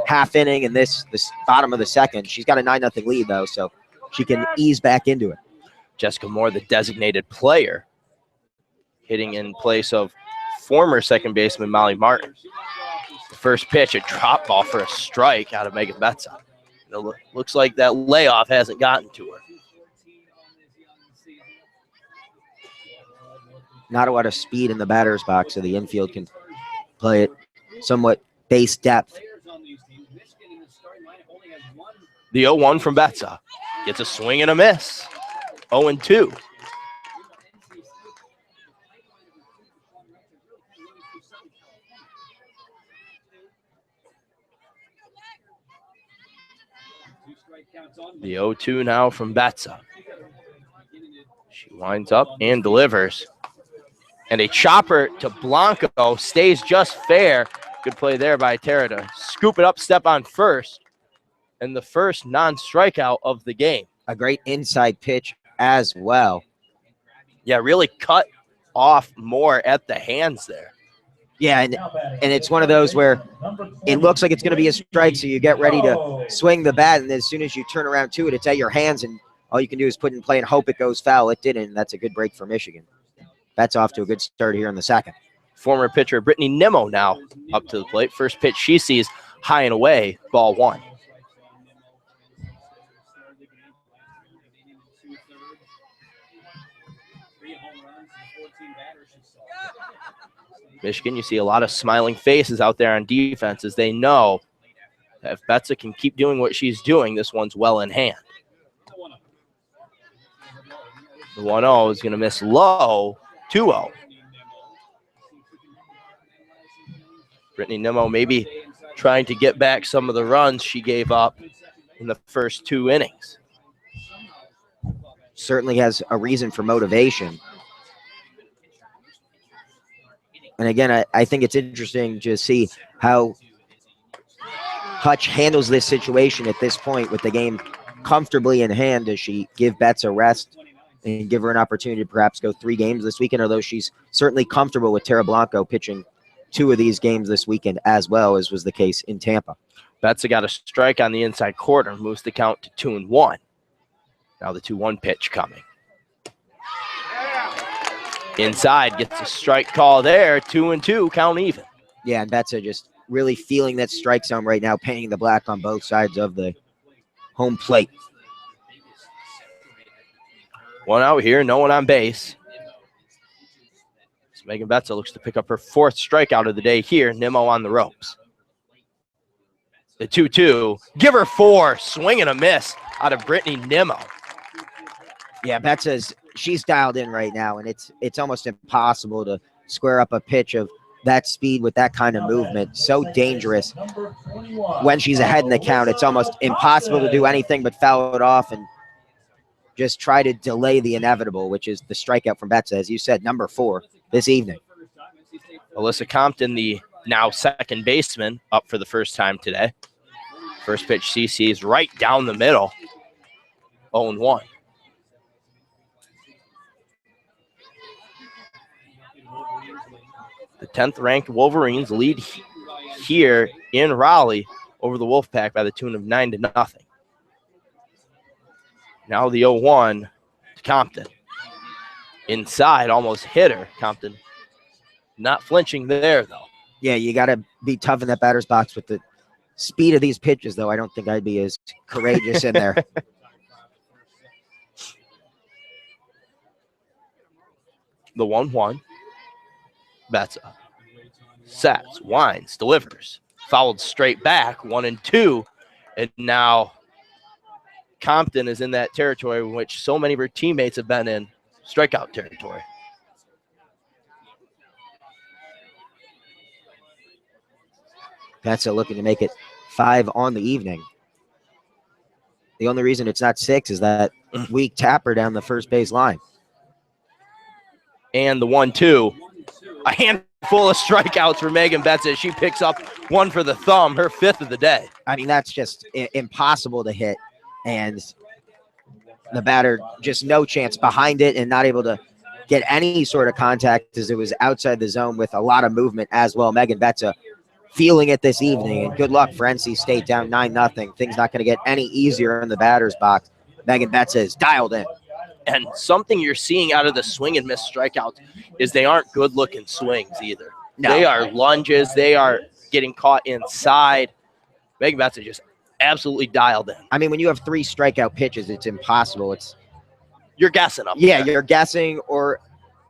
half inning and this bottom of the second? She's got a 9-0 lead, though, so she can ease back into it. Jessica Moore, the designated player, hitting in place of former second baseman Molly Martin. The first pitch, a drop ball for a strike out of Megan Betsa. It looks like that layoff hasn't gotten to her. Not a lot of speed in the batter's box, so the infield can play it somewhat base depth. The 0-1 from Betsa. Gets a swing and a miss. 0-2. The 0-2 now from Betsa. She winds up and delivers. And a chopper to Blanco stays just fair. Good play there by Tara to scoop it up, step on first. And the first non-strikeout of the game. A great inside pitch as well. Yeah, really cut off Moore at the hands there. Yeah, and it's one of those where it looks like it's going to be a strike, so you get ready to swing the bat, and as soon as you turn around to it, it's at your hands, and all you can do is put it in play and hope it goes foul. It didn't, and that's a good break for Michigan. That's off to a good start here in the second. Former pitcher Brittany Nimmo now up to the plate. First pitch she sees high and away, ball one. Michigan, you see a lot of smiling faces out there on defense as they know that if Betsa can keep doing what she's doing, this one's well in hand. The 1-0 is going to miss low, 2-0. Brittany Nimmo maybe trying to get back some of the runs she gave up in the first two innings. Certainly has a reason for motivation. And again, I think it's interesting to see how Hutch handles this situation at this point with the game comfortably in hand. Does she give Betts a rest and give her an opportunity to perhaps go 3 games this weekend, although she's certainly comfortable with Tara Blanco pitching 2 of these games this weekend as well, as was the case in Tampa. Betsa got a strike on the inside corner, moves the count to 2-1. Now the 2-1 pitch coming. Inside, gets a strike call there, 2-2, count even. Yeah, and Betsa just really feeling that strike zone right now, painting the black on both sides of the home plate. One out here, no one on base. So Megan Betsa looks to pick up her 4th strikeout of the day here. Nimmo on the ropes. The 2-2, give her 4, swing and a miss out of Brittany Nimmo. Yeah, she's dialed in right now, and it's almost impossible to square up a pitch of that speed with that kind of movement. So dangerous. When she's ahead in the count, it's almost impossible to do anything but foul it off and just try to delay the inevitable, which is the strikeout from Betsa, as you said, number 4 this evening. Alyssa Compton, the now second baseman, up for the first time today. First pitch CC is right down the middle, 0-1. The 10th ranked Wolverines lead here in Raleigh over the Wolfpack by the tune of 9-0. Now the 0-1 to Compton. Inside, almost hit her. Compton not flinching there, though. Yeah, you got to be tough in that batter's box with the speed of these pitches, though. I don't think I'd be as courageous in there. The 1-1. Betsa sets, winds, delivers. Fouled straight back, 1-2. And now Compton is in that territory in which so many of her teammates have been in, strikeout territory. Betsa looking to make it 5 on the evening. The only reason it's not 6 is that weak tapper down the first base line. And the 1-2. A handful of strikeouts for Megan Betsa. She picks up one for the thumb, her 5th of the day. I mean, that's just impossible to hit. And the batter just no chance behind it and not able to get any sort of contact as it was outside the zone with a lot of movement as well. Megan Betsa feeling it this evening. And good luck for NC State down 9-0. Things not going to get any easier in the batter's box. Megan Betsa is dialed in. And something you're seeing out of the swing and miss strikeouts is they aren't good-looking swings either. No. They are lunges. They are getting caught inside. Megan Betsa just absolutely dialed in. I mean, when you have 3 strikeout pitches, it's impossible. You're guessing up there. You're guessing, or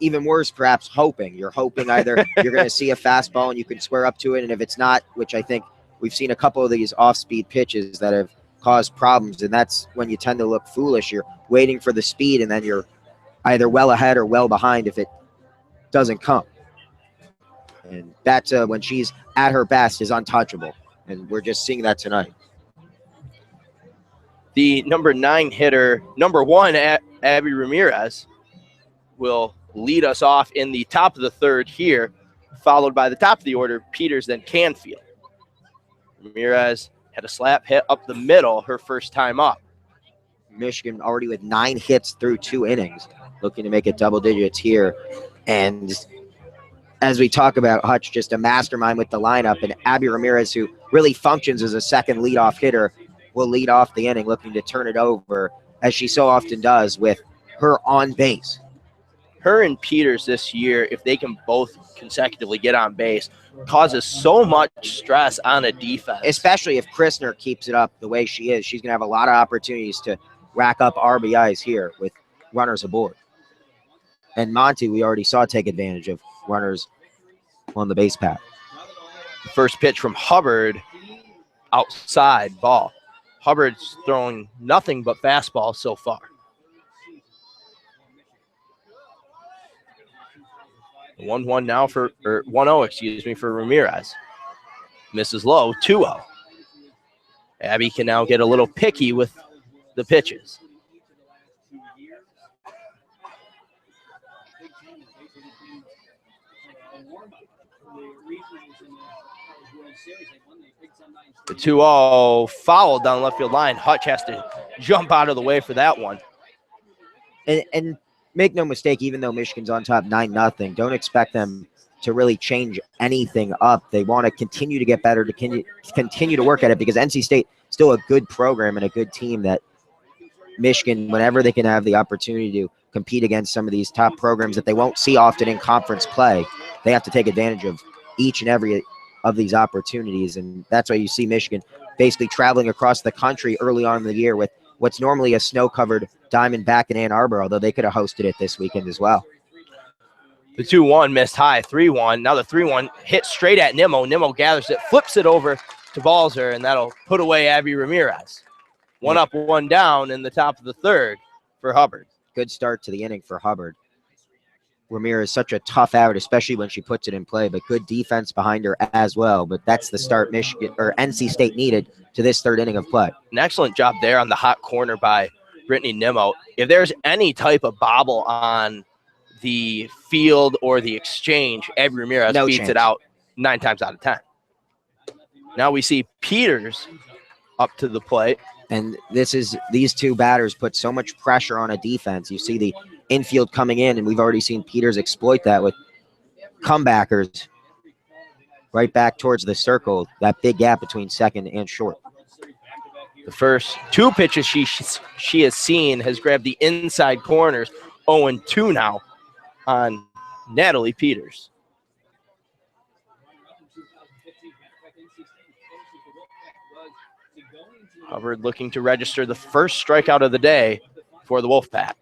even worse, perhaps hoping. You're hoping either you're going to see a fastball and you can square up to it, and if it's not, which I think we've seen a couple of these off-speed pitches that have caused problems, and that's when you tend to look foolish. You're waiting for the speed, and then you're either well ahead or well behind if it doesn't come. And that's when she's at her best is untouchable, and we're just seeing that tonight. The number 9 hitter, number 1, Abby Ramirez, will lead us off in the top of the 3rd here, followed by the top of the order, Peters, then Canfield. Ramirez had a slap hit up the middle her first time up. Michigan already with 9 hits through 2 innings, looking to make it double digits here. And as we talk about Hutch, just a mastermind with the lineup, and Abby Ramirez, who really functions as a second leadoff hitter, will lead off the inning, looking to turn it over, as she so often does with her on base. Her and Peters this year, if they can both consecutively get on base, causes so much stress on a defense. Especially if Christner keeps it up the way she is. She's going to have a lot of opportunities to rack up RBIs here with runners aboard. And Monty, we already saw take advantage of runners on the base path. First pitch from Hubbard, outside ball. Hubbard's throwing nothing but fastball so far. 1-1 now for, or 1-0, excuse me, for Ramirez. Misses low, 2-0. Abby can now get a little picky with the pitches. The 2-0 foul down left field line. Hutch has to jump out of the way for that one. And make no mistake, even though Michigan's on top 9-0, don't expect them to really change anything up. They want to continue to get better, to continue to work at it, because NC State is still a good program and a good team that Michigan, whenever they can have the opportunity to compete against some of these top programs that they won't see often in conference play, they have to take advantage of each and every of these opportunities. And that's why you see Michigan basically traveling across the country early on in the year with what's normally a snow-covered diamond back in Ann Arbor, although they could have hosted it this weekend as well. The 2-1 missed high, 3-1. Now the 3-1 hit straight at Nimmo. Nimmo gathers it, flips it over to Balzer, and that'll put away Abby Ramirez. 1 up, 1 down in the top of the 3rd for Hubbard. Good start to the inning for Hubbard. Ramirez is such a tough out, especially when she puts it in play, but good defense behind her as well. But that's the start Michigan or NC State needed to this 3rd inning of play. An excellent job there on the hot corner by Brittany Nimmo. If there's any type of bobble on the field or the exchange, Abby Ramirez beats it out 9 times out of 10. Now we see Peters up to the plate. And these two batters put so much pressure on a defense. You see the infield coming in, and we've already seen Peters exploit that with comebackers right back towards the circle, that big gap between second and short. The first 2 pitches she has seen has grabbed the inside corners. 0-2 now on Natalie Peters. Hubbard looking to register the first strikeout of the day for the Wolfpack.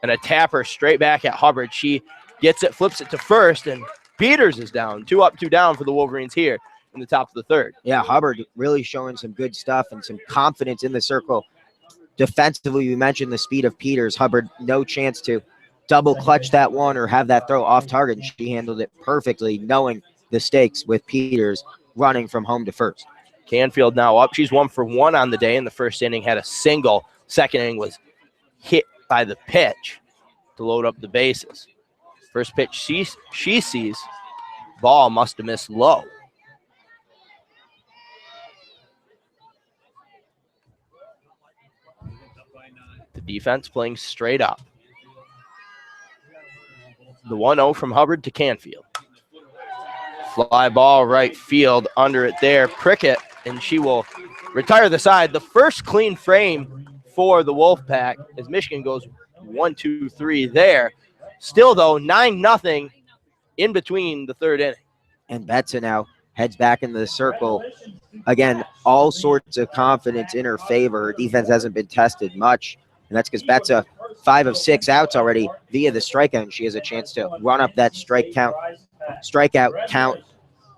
And a tapper straight back at Hubbard. She gets it, flips it to first, and Peters is down. 2 up, 2 down for the Wolverines here in the top of the third. Yeah, Hubbard really showing some good stuff and some confidence in the circle. Defensively, we mentioned the speed of Peters. Hubbard, no chance to double clutch that one or have that throw off target, and she handled it perfectly, knowing the stakes with Peters running from home to first. Canfield now up. She's 1 for 1 on the day in the first inning, had a single. Second inning was hit by the pitch to load up the bases. First pitch she sees, ball must have missed low. The defense playing straight up. The 1-0 from Hubbard to Canfield. Fly ball right field, under it there. Prickett, and she will retire the side. The first clean frame for the Wolfpack as Michigan goes 1-2-3 there. Still, though, 9-0 in between the third inning. And Betsa now heads back into the circle. Again, all sorts of confidence in her favor. Her defense hasn't been tested much, and that's because Betsa 5 of 6 outs already via the strikeout, and she has a chance to run up that strikeout count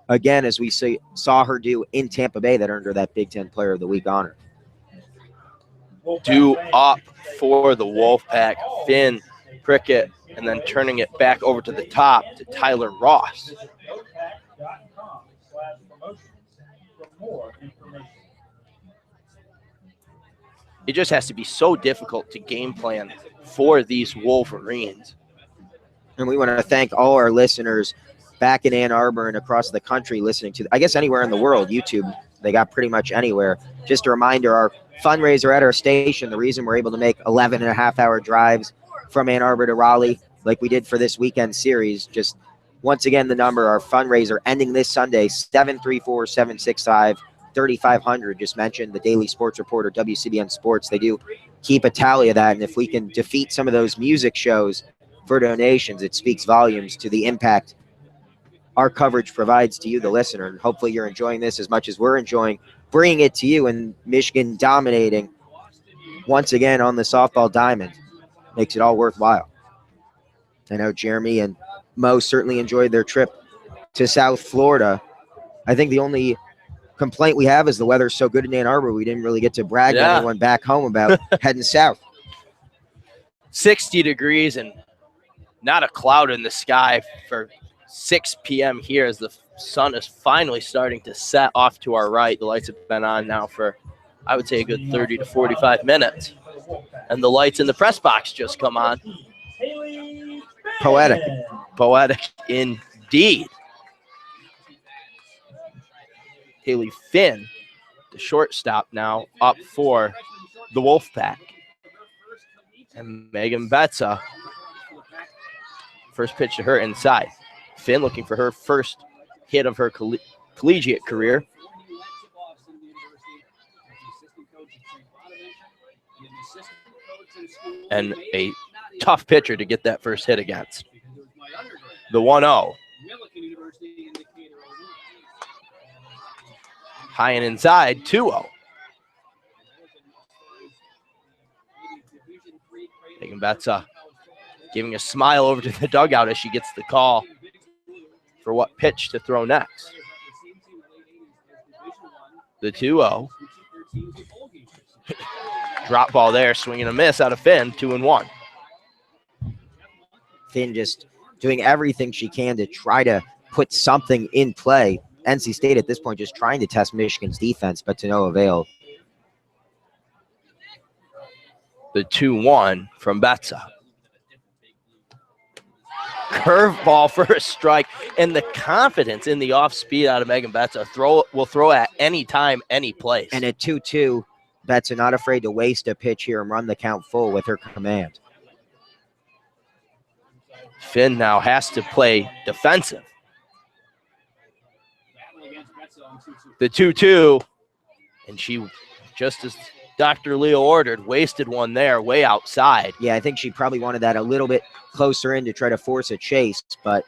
again, as we saw her do in Tampa Bay, that earned her that Big Ten Player of the Week honor. Due up for the Wolfpack, Finn, Prickett, and then turning it back over to the top to Tyler Ross. It just has to be so difficult to game plan for these Wolverines. And we want to thank all our listeners back in Ann Arbor and across the country listening to, I guess, anywhere in the world. YouTube, they got pretty much anywhere. Just a reminder, our fundraiser at our station, the reason we're able to make 11.5-hour drives from Ann Arbor to Raleigh like we did for this weekend series, just once again, the number, our fundraiser ending this Sunday, 734-765-3500. Just mentioned the Daily Sports Reporter, WCBN Sports. They do keep a tally of that, and if we can defeat some of those music shows for donations, it speaks volumes to the impact our coverage provides to you, the listener. And hopefully you're enjoying this as much as we're enjoying bringing it to you, and Michigan dominating once again on the softball diamond. Makes it all worthwhile. I know Jeremy and Mo certainly enjoyed their trip to South Florida. I think the only complaint we have is the weather's so good in Ann Arbor, we didn't really get to brag to anyone back home about heading south. 60 degrees and not a cloud in the sky for 6 p.m. here as the sun is finally starting to set off to our right. The lights have been on now for, I would say, a good 30 to 45 minutes. And the lights in the press box just come on. Poetic. Poetic indeed. Haley Finn, the shortstop, now up for the Wolfpack. And Megan Betsa, first pitch to her inside. Finn looking for her first hit of her collegiate career. And a tough pitcher to get that first hit against. The 1-0. High and inside, 2-0. Megan Betsa giving a smile over to the dugout as she gets the call for what pitch to throw next. The 2-0. Drop ball there, swing and a miss out of Finn, 2-1. Finn just doing everything she can to try to put something in play. NC State at this point just trying to test Michigan's defense, but to no avail. The 2-1 from Betsa. Curveball for a strike, and the confidence in the off speed out of Megan Betsa. Will throw at any time, any place. And at 2-2, Betsa not afraid to waste a pitch here and run the count full with her command. Finn now has to play defensive. The 2-2, and she, just as Dr. Leo ordered, wasted one there way outside. Yeah, I think she probably wanted that a little bit closer in to try to force a chase, but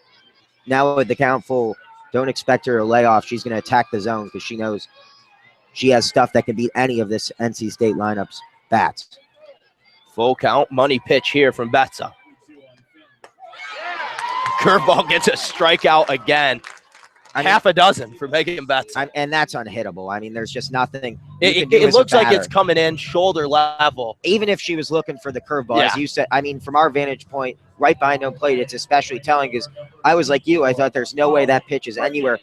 now with the count full, don't expect her to lay off. She's going to attack the zone because she knows she has stuff that can beat any of this NC State lineup's bats. Full count, money pitch here from Betsa. Curveball gets a strikeout again. Half a dozen for Megan Betsa. And that's unhittable. I mean, there's just nothing. It looks like it's coming in shoulder level. Even if she was looking for the curveball, as you said, I mean, from our vantage point, right behind home plate, it's especially telling because I was like you. I thought there's no way that pitch is anywhere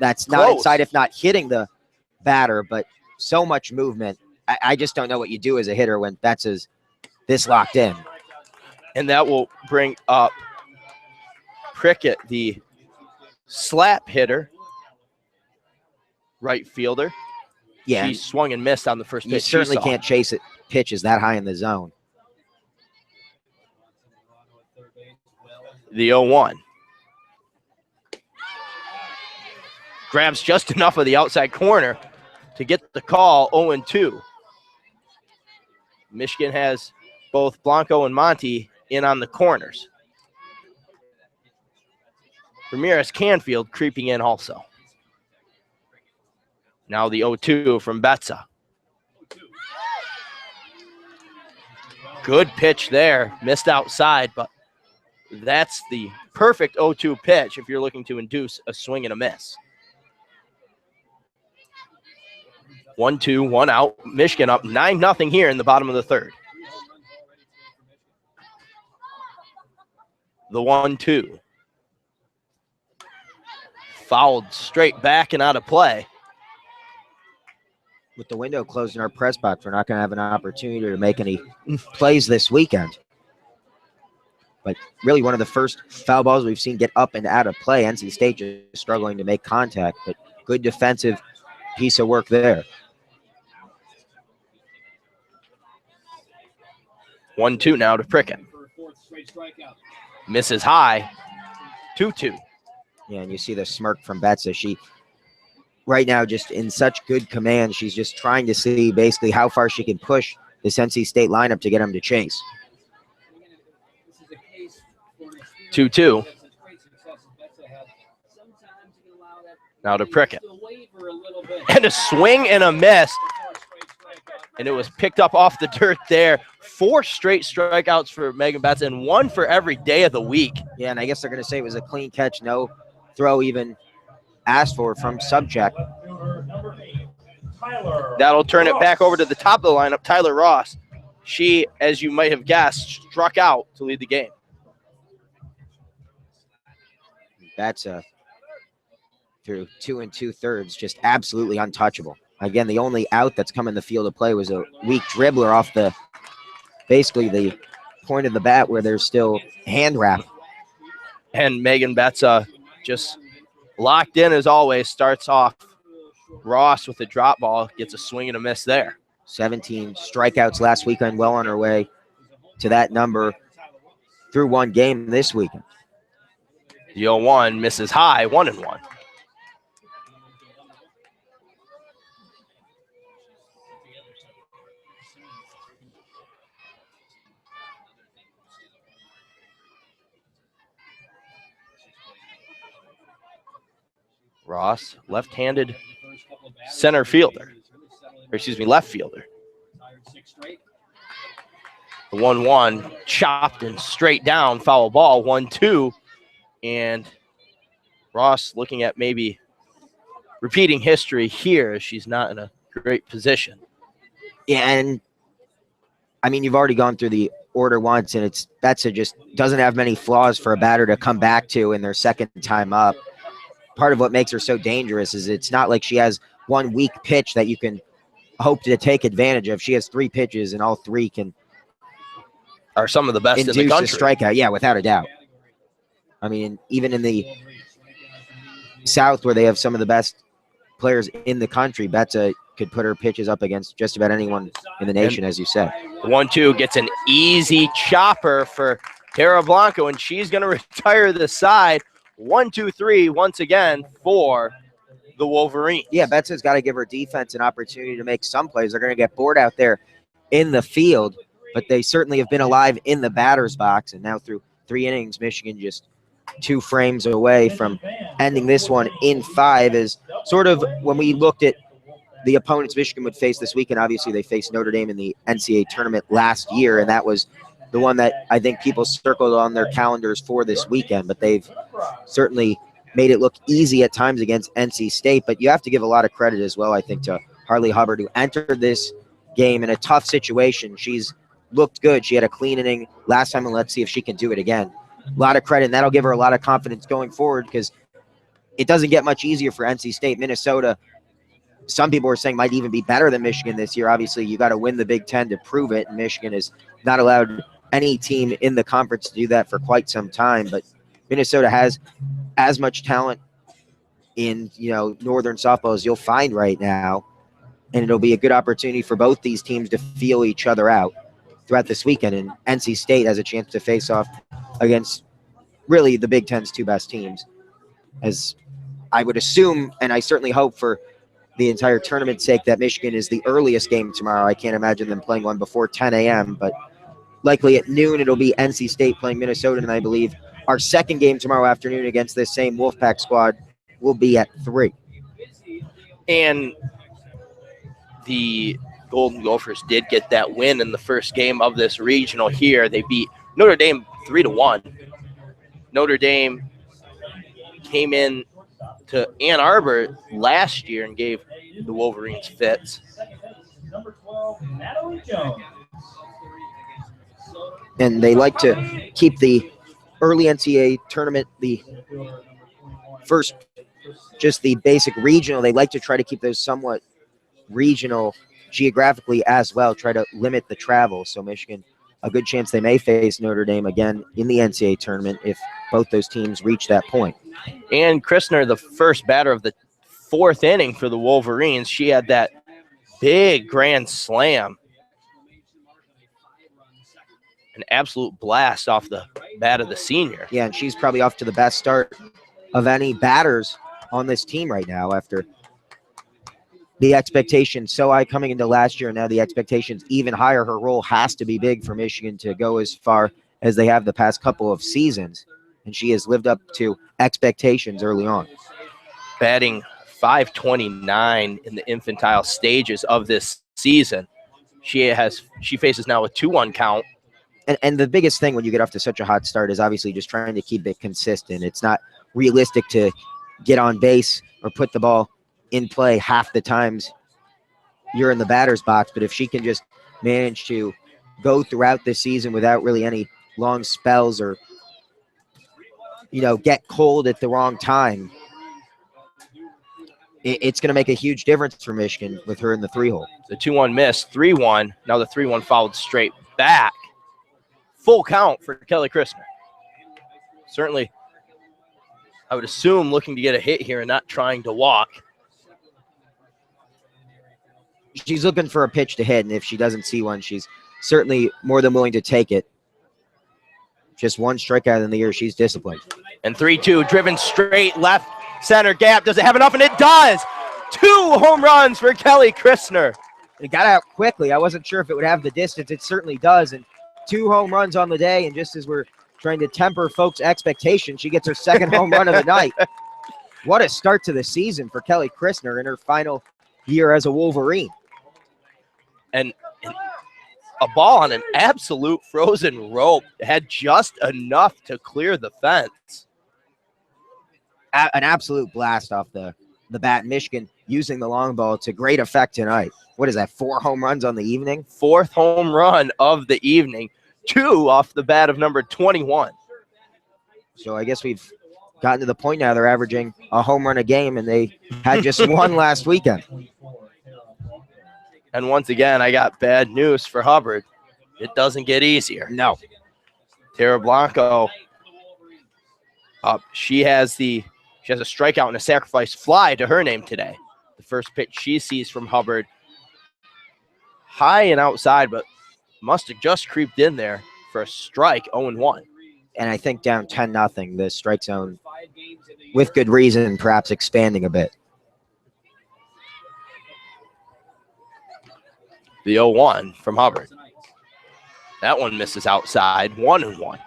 that's not inside, if not hitting the batter, but so much movement. I just don't know what you do as a hitter when Betsa's this locked in. And that will bring up Prickett, the slap hitter, right fielder. Yeah, she swung and missed on the first pitch. You certainly can't chase it pitches that high in the zone. The 0-1. Grabs just enough of the outside corner to get the call. 0-2. Michigan has both Blanco and Monty in on the corners. Ramirez Canfield creeping in also. Now the 0-2 from Betsa. Good pitch there. Missed outside, but that's the perfect 0-2 pitch if you're looking to induce a swing and a miss. 1-2, 1 out. Michigan up 9-0 here in the bottom of the third. The 1-2. Fouled straight back and out of play. With the window closed in our press box, we're not going to have an opportunity to make any plays this weekend. But really one of the first foul balls we've seen get up and out of play. NC State just struggling to make contact, but good defensive piece of work there. 1-2 now to Prickett. Misses high. 2-2. Yeah, and you see the smirk from Betsa. She, right now, just in such good command. She's just trying to see basically how far she can push this NC State lineup to get them to chase. 2-2. Now to Prickett. And a swing and a miss. And it was picked up off the dirt there. 4 straight strikeouts for Megan Betsa and 1 for every day of the week. Yeah, and I guess they're going to say it was a clean catch, no throw even asked for from subcheck. That'll turn it back over to the top of the lineup, Tyler Ross. She, as you might have guessed, struck out to lead the game. Betsa through 2 2/3, just absolutely untouchable. Again, the only out that's come in the field of play was a weak dribbler off the basically the point of the bat where there's still hand wrap. And Megan Betsa just locked in as always, starts off Ross with a drop ball, gets a swing and a miss there. 17 strikeouts last weekend, well on her way to that number through 1 game this weekend. The 0-1 misses high, 1-1. Ross, left-handed center fielder, or excuse me, left fielder. The 1-1 chopped and straight down, foul ball, 1-2. And Ross looking at maybe repeating history here as she's not in a great position. Yeah, and I mean, you've already gone through the order once, and it's Betsa just doesn't have many flaws for a batter to come back to in their second time up. Part of what makes her so dangerous is it's not like she has one weak pitch that you can hope to take advantage of. She has 3 pitches, and all 3 are some of the best in the country. A strikeout, yeah, without a doubt. I mean, even in the South where they have some of the best players in the country, Betsa could put her pitches up against just about anyone in the nation, as you said. 1-2 gets an easy chopper for Tara Blanco, and she's going to retire the side. 1-2-3 once again for the Wolverines. Yeah, Betsa's got to give her defense an opportunity to make some plays. They're going to get bored out there in the field, but they certainly have been alive in the batter's box. And now through 3 innings, Michigan just 2 frames away from ending this one in 5. Is sort of when we looked at the opponents Michigan would face this weekend. Obviously, they faced Notre Dame in the NCAA tournament last year, and that was the one that I think people circled on their calendars for this weekend. But they've certainly made it look easy at times against NC State. But you have to give a lot of credit as well, I think, to Harley Hubbard, who entered this game in a tough situation. She's looked good. She had a clean inning last time, and let's see if she can do it again. A lot of credit, and that'll give her a lot of confidence going forward because it doesn't get much easier for NC State. Minnesota, some people are saying, might even be better than Michigan this year. Obviously, you got to win the Big Ten to prove it, and Michigan has not allowed any team in the conference to do that for quite some time. But Minnesota has as much talent in Northern softball as you'll find right now, and it'll be a good opportunity for both these teams to feel each other out throughout this weekend. And NC State has a chance to face off against really the Big Ten's 2 best teams, as I would assume, and I certainly hope for the entire tournament's sake, that Michigan is the earliest game tomorrow. I can't imagine them playing one before 10 a.m., but likely at noon it'll be NC State playing Minnesota, and I believe our second game tomorrow afternoon against this same Wolfpack squad will be at 3. And the Golden Gophers did get that win in the first game of this regional here. They beat Notre Dame 3-1. Notre Dame came in to Ann Arbor last year and gave the Wolverines fits. And they like to keep the early NCAA tournament, the first, just the basic regional. They like to try to keep those somewhat regional geographically as well, try to limit the travel. So Michigan, a good chance they may face Notre Dame again in the NCAA tournament if both those teams reach that point. And Christner, the first batter of the 4th inning for the Wolverines, she had that big grand slam. An absolute blast off the bat of the senior. Yeah, and she's probably off to the best start of any batters on this team right now after the expectations so high coming into last year, and now the expectations even higher. Her role has to be big for Michigan to go as far as they have the past couple of seasons, and she has lived up to expectations early on. Batting .529 in the infantile stages of this season. She faces now a 2-1 count. And the biggest thing when you get off to such a hot start is obviously just trying to keep it consistent. It's not realistic to get on base or put the ball in play half the times you're in the batter's box. But if she can just manage to go throughout this season without really any long spells or, get cold at the wrong time, it's going to make a huge difference for Michigan with her in the 3-hole. The 2-1 miss, 3-1. Now the 3-1 fouled straight back. Full count for Kelly Christner. Certainly, I would assume looking to get a hit here and not trying to walk. She's looking for a pitch to hit, and if she doesn't see one, she's certainly more than willing to take it. Just 1 strikeout in the year, she's disciplined. And 3-2, driven straight left center gap. Does it have enough? And it does. 2 home runs for Kelly Christner. It got out quickly. I wasn't sure if it would have the distance. It certainly does, and 2 home runs on the day, and just as we're trying to temper folks' expectations, she gets her 2nd home run of the night. What a start to the season for Kelly Christner in her final year as a Wolverine. And a ball on an absolute frozen rope. Had just enough to clear the fence. An absolute blast off the bat. Michigan using the long ball to great effect tonight. What is that, 4 home runs on the evening? 4th home run of the evening. 2 off the bat of number 21. So I guess we've gotten to the point now they're averaging a home run a game, and they had just 1 last weekend. And once again, I got bad news for Hubbard. It doesn't get easier. No. Tara Blanco, she has a strikeout and a sacrifice fly to her name today. The first pitch she sees from Hubbard, high and outside, but must have just creeped in there for a strike, 0-1. And I think down 10-0, the strike zone, with good reason, perhaps expanding a bit. The 0-1 from Hubbard. That one misses outside, 1-1.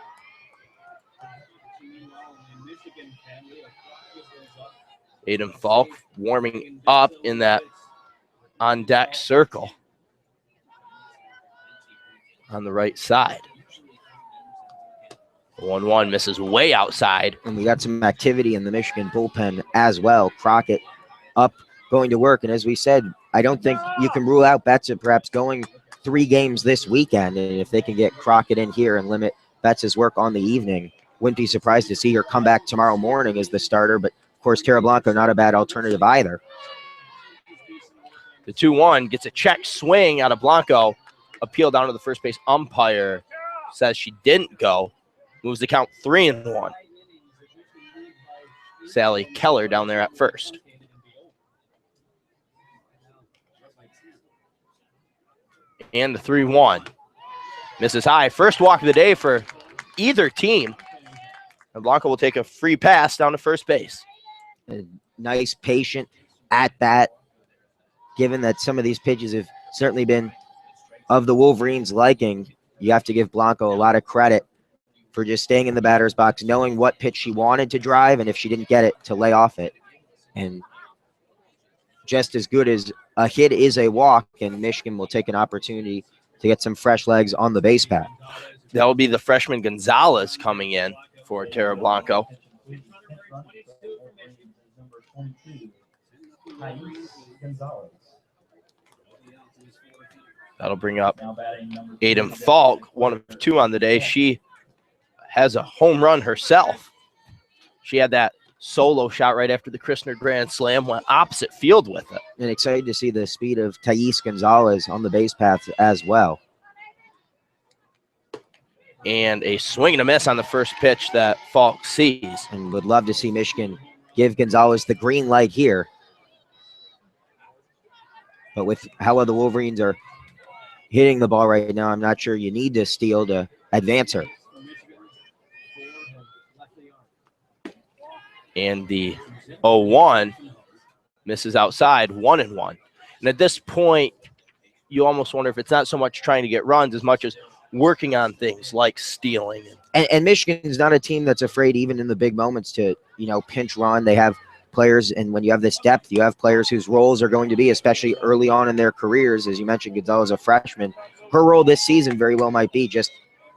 Aiden Faulk warming up in that on-deck circle on the right side. 1-1 misses way outside. And we got some activity in the Michigan bullpen as well. Crockett up, going to work. And as we said, I don't think you can rule out Betsa perhaps going 3 games this weekend. And if they can get Crockett in here and limit Betsa's work on the evening, wouldn't be surprised to see her come back tomorrow morning as the starter. But, of course, Tara Blanco, not a bad alternative either. The 2-1 gets a check swing out of Blanco. Appeal down to the first base umpire. Says she didn't go. Moves the count 3-1. Sally Keller down there at first. And the 3-1. Misses high. First walk of the day for either team. And Blanco will take a free pass down to first base. A nice, patient at bat, given that some of these pitches have certainly been of the Wolverines' liking. You have to give Blanco a lot of credit for just staying in the batter's box, knowing what pitch she wanted to drive, and if she didn't get it, to lay off it. And just as good as a hit is a walk, and Michigan will take an opportunity to get some fresh legs on the base path. That will be the freshman Gonzalez coming in for Tara Blanco. That'll bring up Aiden Faulk, 1 of 2 on the day. She has a home run herself. She had that solo shot right after the Christner Grand Slam, went opposite field with it. And excited to see the speed of Thais Gonzalez on the base path as well. And a swing and a miss on the first pitch that Faulk sees. And would love to see Michigan give Gonzalez the green light here. But with how well the Wolverines are hitting the ball right now, I'm not sure you need to steal to advance her. And the 0-1 misses outside, 1-1. And at this point, you almost wonder if it's not so much trying to get runs as much as working on things like stealing. And Michigan's not a team that's afraid, even in the big moments, to, pinch run. They have players, and when you have this depth, you have players whose roles are going to be, especially early on in their careers. As you mentioned, Gonzalez, a freshman. Her role this season very well might be just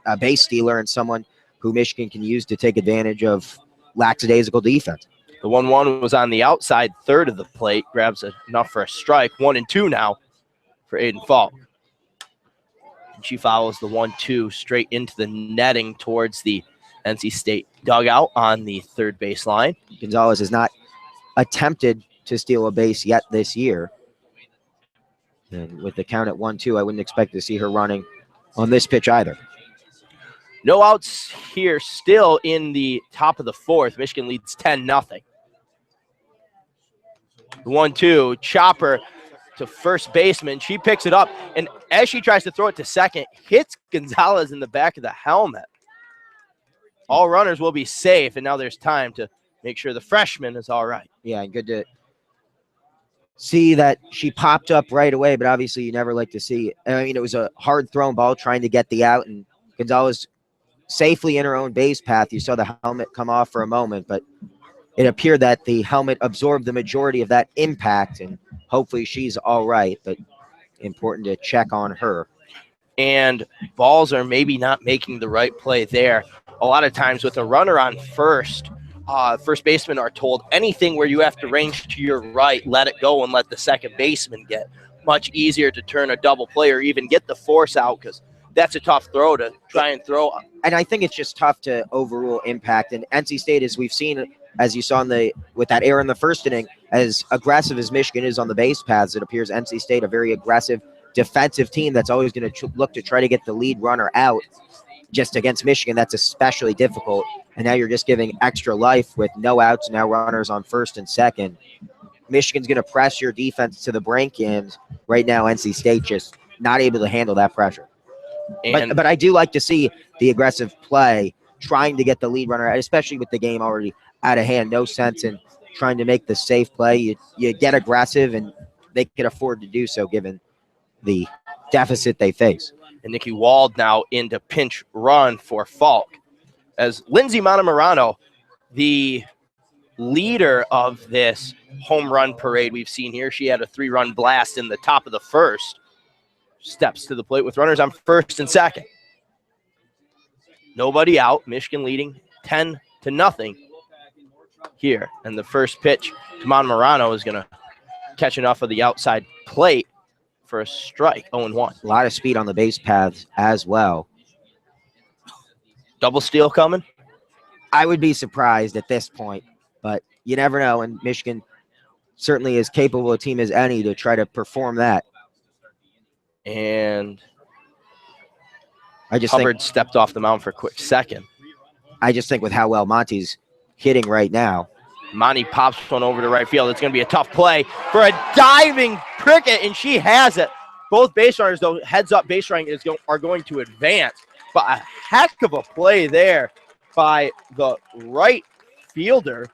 a base stealer and someone who Michigan can use to take advantage of lackadaisical defense. The 1-1 was on the outside third of the plate, grabs enough for a strike. 1-2 now for Aiden Faulk. And she follows the 1-2 straight into the netting towards the NC State dugout on the third base line. Gonzalez has not attempted to steal a base yet this year. And with the count at 1-2, I wouldn't expect to see her running on this pitch either. No outs here still in the top of the fourth. Michigan leads 10-0. The 1-2, chopper to first baseman. She picks it up, and as she tries to throw it to second, hits Gonzalez in the back of the helmet. All runners will be safe, and now there's time to make sure the freshman is all right. Yeah, and good to see that she popped up right away, but obviously you never like to see. I mean, it was a hard thrown ball trying to get the out, and Gonzalez safely in her own base path. You saw the helmet come off for a moment, but it appeared that the helmet absorbed the majority of that impact, and hopefully she's all right, but important to check on her. And balls are maybe not making the right play there. A lot of times with a runner on first, first basemen are told anything where you have to range to your right, let it go and let the second baseman get. Much easier to turn a double play or even get the force out, because that's a tough throw to try and throw. And I think it's just tough to overrule impact. And NC State, as we've seen, as you saw with that error in the first inning, as aggressive as Michigan is on the base paths, it appears NC State a very aggressive defensive team that's always going to look to try to get the lead runner out. Just against Michigan, that's especially difficult. And now you're just giving extra life with no outs, now runners on first and second. Michigan's going to press your defense to the brink, and right now NC State just not able to handle that pressure. But I do like to see the aggressive play, trying to get the lead runner out, especially with the game already out of hand. No sense in trying to make the safe play. You get aggressive, and they can afford to do so given the deficit they face. And Nikki Wald now into pinch run for Faulk. As Lindsay Morano, the leader of this home run parade we've seen here, she had a 3-run blast in the top of the first. Steps to the plate with runners on first and second. Nobody out. Michigan leading 10-0 here. And the first pitch to Morano is going to catch enough of the outside plate for a strike, 0-1. A lot of speed on the base paths as well. Double steal coming? I would be surprised at this point, but you never know. And Michigan certainly is capable a team as any to try to perform that. And I just Hubbard think, stepped off the mound for a quick second. I just think with how well Monty's hitting right now. Monty pops one over to right field. It's going to be a tough play for a diving Prickett, and she has it. Both base runners, though, heads-up base running are going to advance. But a heck of a play there by the right fielder,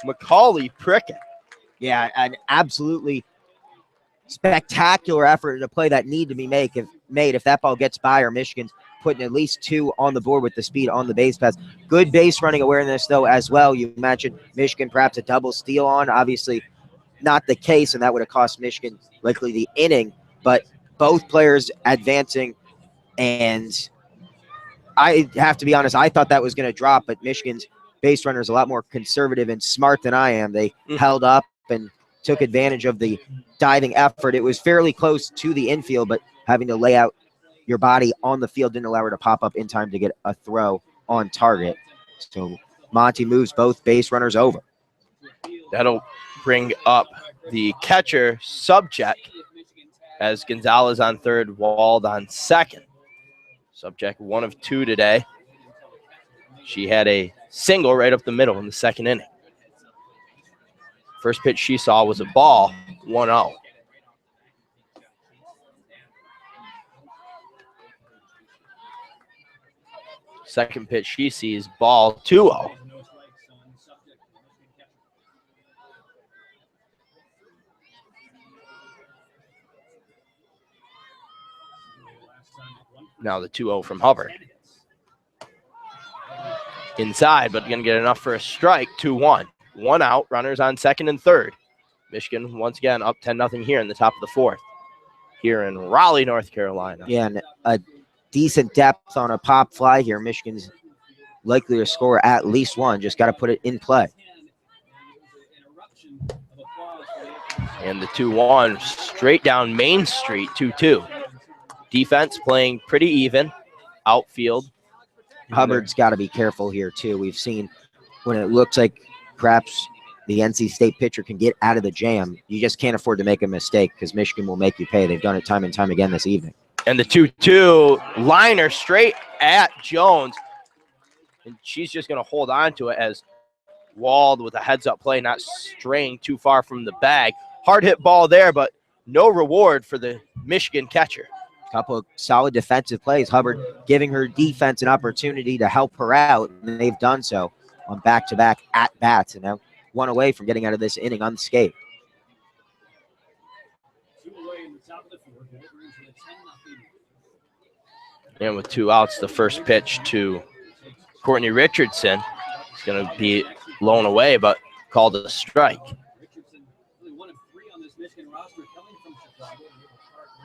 Macaulay Prickett. Yeah, an absolutely spectacular effort in a play that need to be made if that ball gets by, or Michigan's putting at least 2 on the board with the speed on the base paths. Good base running awareness, though, as well. You mentioned Michigan perhaps a double steal on. Obviously not the case, and that would have cost Michigan likely the inning. But both players advancing, and I have to be honest, I thought that was going to drop, but Michigan's base runner is a lot more conservative and smart than I am. They held up and took advantage of the diving effort. It was fairly close to the infield, but having to lay out your body on the field didn't allow her to pop up in time to get a throw on target. So Monty moves both base runners over. That'll bring up the catcher subject as Gonzalez on third, Wald on second. Subject 1 of 2 today. She had a single right up the middle in the second inning. First pitch she saw was a ball, 1-0. Second pitch she sees, ball, 2-0. Now the 2-0 from Hubbard. Inside, but going to get enough for a strike, 2-1. 1 out, runners on second and third. Michigan once again up 10-0 here in the top of the fourth. Here in Raleigh, North Carolina. Yeah, and a decent depth on a pop fly here. Michigan's likely to score at least 1. Just got to put it in play. And the 2-1 straight down Main Street, 2-2. Defense playing pretty even. Outfield. Hubbard's got to be careful here, too. We've seen when it looks like perhaps the NC State pitcher can get out of the jam, you just can't afford to make a mistake because Michigan will make you pay. They've done it time and time again this evening. And the 2-2 liner straight at Jones. And she's just going to hold on to it as Wald with a heads-up play, not straying too far from the bag. Hard hit ball there, but no reward for the Michigan catcher. Couple of solid defensive plays. Hubbard giving her defense an opportunity to help her out, and they've done so on back-to-back at-bats, and now 1 away from getting out of this inning unscathed. And with 2 outs, the first pitch to Courtney Richardson is going to be blown away, but called a strike.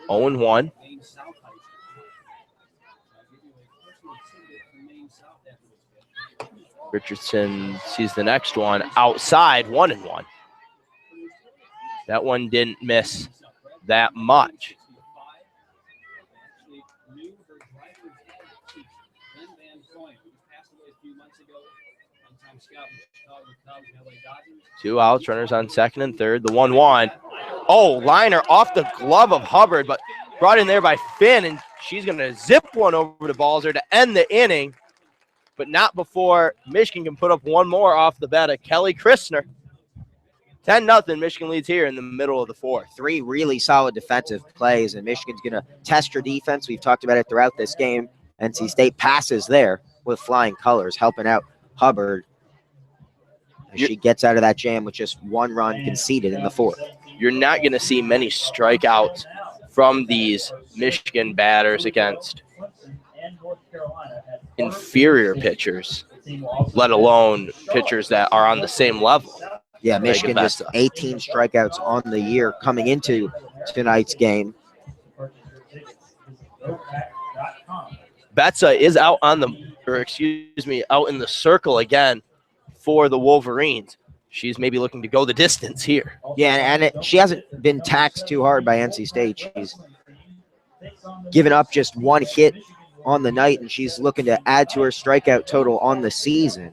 0-1. Richardson sees the next one outside, 1-1. That one didn't miss that much. Two outs, runners on second and third. The 1-1. Oh, liner off the glove of Hubbard, but brought in there by Finn, and she's going to zip one over to Balzer to end the inning, but not before Michigan can put up one more off the bat of Kelly Christner. 10-0, Michigan leads here in the middle of the fourth. 3 really solid defensive plays, and Michigan's going to test her defense. We've talked about it throughout this game. NC State passes there with flying colors, helping out Hubbard as she gets out of that jam with just 1 run conceded in the fourth. You're not going to see many strikeouts from these Michigan batters against inferior pitchers, let alone pitchers that are on the same level. Yeah, Michigan just 18 strikeouts on the year coming into tonight's game. Betsa is out on out in the circle again for the Wolverines. She's maybe looking to go the distance here. Yeah, and she hasn't been taxed too hard by NC State. She's given up just one hit on the night, and she's looking to add to her strikeout total on the season.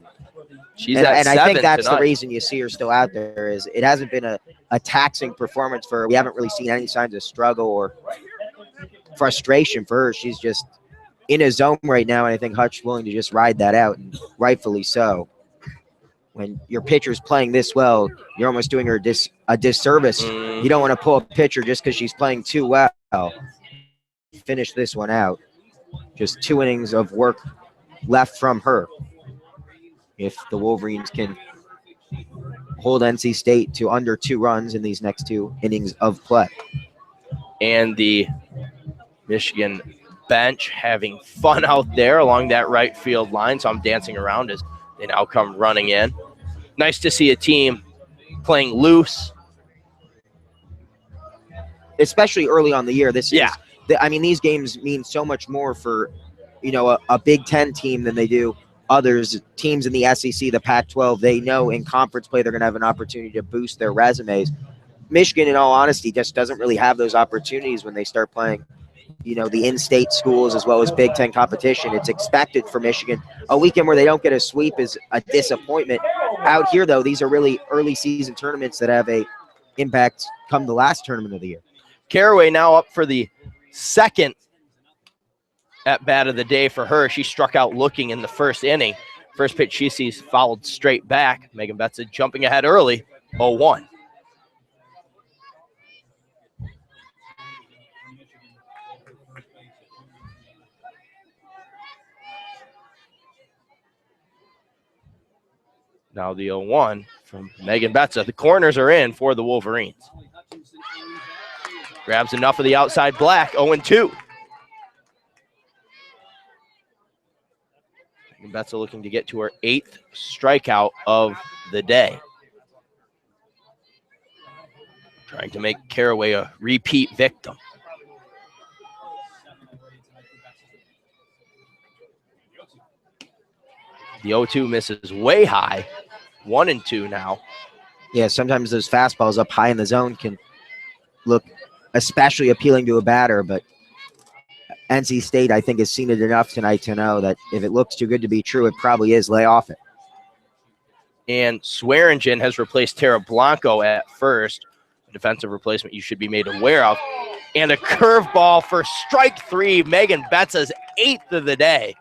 And I think that's the reason you see her still out there is it hasn't been a taxing performance for her. We haven't really seen any signs of struggle or frustration for her. She's just in a zone right now, and I think Hutch's willing to just ride that out, and rightfully so. When your pitcher's playing this well, you're almost doing her a disservice. You don't want to pull a pitcher just because she's playing too well. Finish this one out. Just 2 innings of work left from her. If the Wolverines can hold NC State to under 2 runs in these next 2 innings of play. And the Michigan bench having fun out there along that right field line. So I'm dancing around as they now come running in. Nice to see a team playing loose. Especially early on the year. These games mean so much more for, a Big Ten team than they do others. Teams in the SEC, the Pac-12, they know in conference play they're going to have an opportunity to boost their resumes. Michigan, in all honesty, just doesn't really have those opportunities when they start playing, the in-state schools as well as Big Ten competition. It's expected for Michigan. A weekend where they don't get a sweep is a disappointment. Out here, though, these are really early season tournaments that have a impact come the last tournament of the year. Caraway now up for the second at bat of the day for her. She struck out looking in the first inning. First pitch she sees fouled straight back. Megan Betsa jumping ahead early, 0-1. Now the 0-1 from Megan Betsa. The corners are in for the Wolverines. Grabs enough of the outside black, 0-2. Megan Betsa looking to get to her 8th strikeout of the day. Trying to make Caraway a repeat victim. The 0-2 misses way high. 1-2 now. Yeah, sometimes those fastballs up high in the zone can look especially appealing to a batter, but NC State, I think, has seen it enough tonight to know that if it looks too good to be true, it probably is. Lay off it. And Swearingen has replaced Tara Blanco at first. A defensive replacement you should be made aware of. And a curveball for strike 3. Megan Betsa's 8th of the day.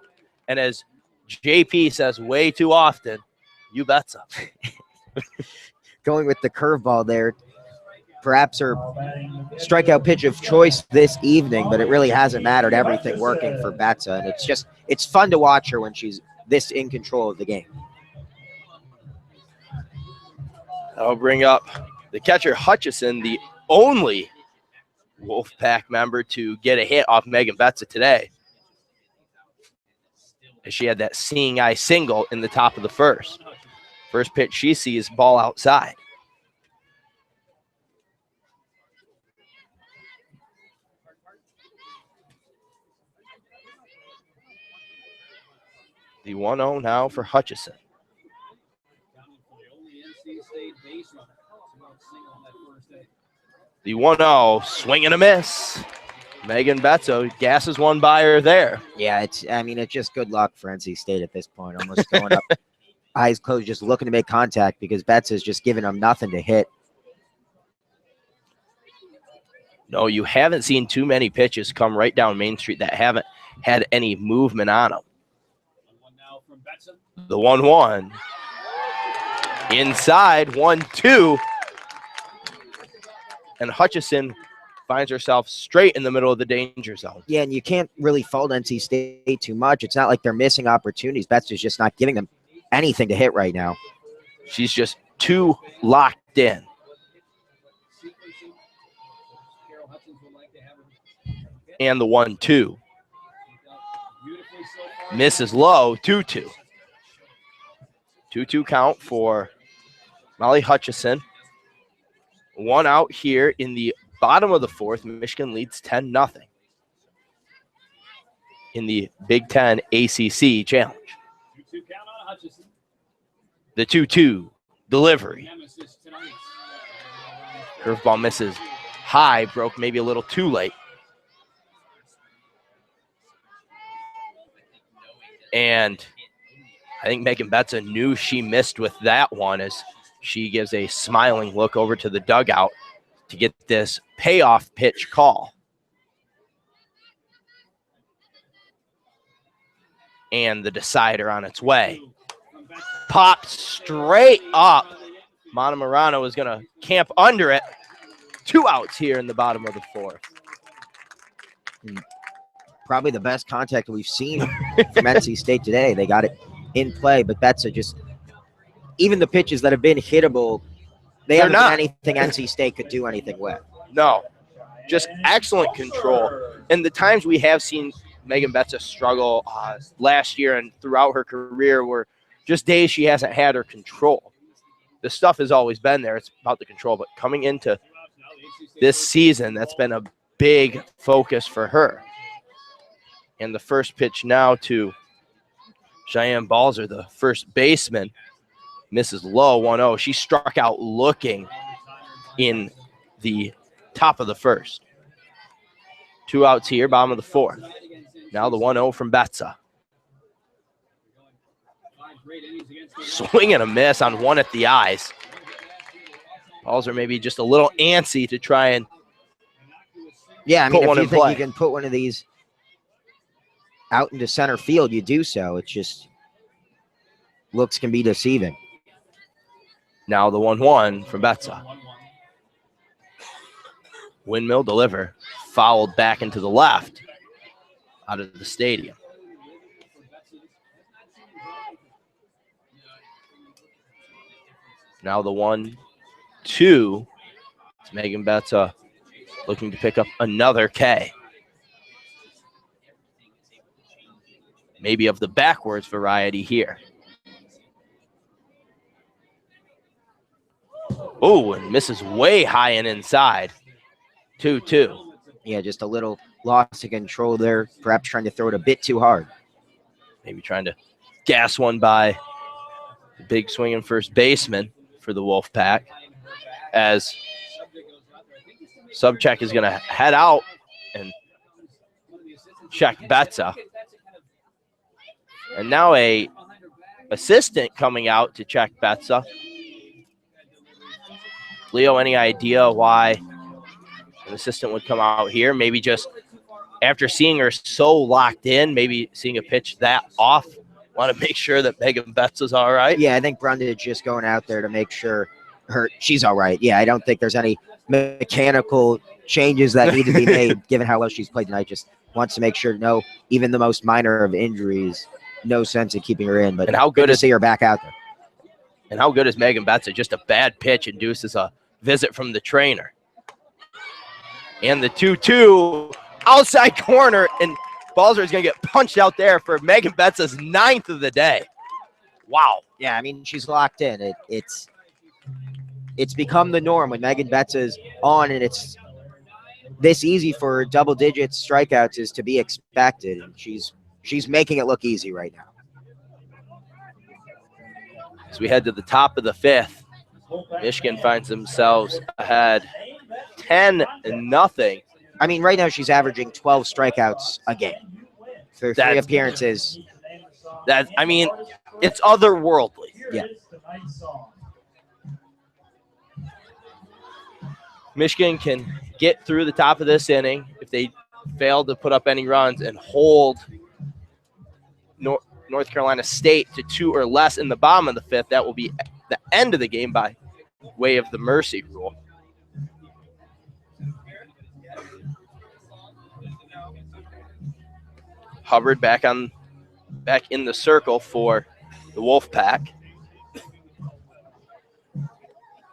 And as JP says way too often, you betcha. Going with the curveball there. Perhaps her strikeout pitch of choice this evening, but it really hasn't mattered. Everything working for Betsa. And it's fun to watch her when she's this in control of the game. I'll bring up the catcher Hutchison, the only Wolfpack member to get a hit off Megan Betsa today. As she had that seeing eye single in the top of the first. First pitch she sees, ball outside. The 1-0 now for Hutchison. The 1-0, swing and a miss. Megan Betsa gasses one by her there. Yeah, it's just good luck for NC State at this point. Almost going up, eyes closed, just looking to make contact because Betsa's just giving them nothing to hit. No, you haven't seen too many pitches come right down Main Street that haven't had any movement on them. The 1-1. Inside, 1-2. And Hutchison finds herself straight in the middle of the danger zone. Yeah, and you can't really fault NC State too much. It's not like they're missing opportunities. Betsa's just not giving them anything to hit right now. She's just too locked in. And the 1-2. Misses low, 2-2. 2-2 count for Molly Hutchison. One out here in the bottom of the fourth. Michigan leads 10-0 in the Big Ten ACC Challenge. The 2-2 delivery. Curveball misses high, broke maybe a little too late. And I think Megan Betsa knew she missed with that one as she gives a smiling look over to the dugout to get this payoff pitch call. And the decider on its way. Popped straight up. Morano is going to camp under it. 2 outs here in the bottom of the fourth. Probably the best contact we've seen from NC State today. They got it in play, but that's just even the pitches that have been hittable, they haven't been anything NC State could do anything with. No, just excellent control. And the times we have seen Megan Betsa struggle last year and throughout her career were just days she hasn't had her control. The stuff has always been there. It's about the control. But coming into this season, that's been a big focus for her. And the first pitch now to Cheyenne Balzer, the first baseman, misses low, 1-0. She struck out looking in the top of the first. 2 outs here, bottom of the fourth. Now the 1-0 from Betsa. Swing and a miss on one at the eyes. Balls are maybe just a little antsy to try and if you think you can put one of these out into center field, you do so. It just looks can be deceiving. Now the 1-1 from Betsa. Windmill deliver, fouled back into the left out of the stadium. Now the 1-2. It's Megan Betsa looking to pick up another K. Maybe of the backwards variety here. Oh, and misses way high and inside. 2-2. Yeah, just a little loss of control there. Perhaps trying to throw it a bit too hard. Maybe trying to gas one by the big swinging first baseman for the Wolfpack. As Subcheck is going to head out and check Betsa. And now a assistant coming out to check Betsa. Leo, any idea why an assistant would come out here? Maybe just after seeing her so locked in, maybe seeing a pitch that off, want to make sure that Megan Betsa's all right? Yeah, I think Brundage just going out there to make sure she's all right. Yeah, I don't think there's any mechanical changes that need to be made given how well she's played tonight. Just wants to make sure even the most minor of injuries, no sense in keeping her in. But and how good to see her back out there. And how good is Megan Betsa? Just a bad pitch induces a visit from the trainer. And the 2-2 outside corner, and Balzer is going to get punched out there for Megan Betsa's 9th of the day. Wow. Yeah, I mean, she's locked in. It's become the norm when Megan Betsa's on, and it's this easy for double-digit strikeouts is to be expected. And she's making it look easy right now. As we head to the top of the 5th, Michigan finds themselves ahead 10-0. I mean, right now she's averaging 12 strikeouts a game. For 3 appearances. It's otherworldly. Yeah. Michigan can get through the top of this inning if they fail to put up any runs and hold North Carolina State to 2 or less in the bottom of the 5th. That will be the end of the game by way of the mercy rule. Hubbard back in the circle for the Wolfpack.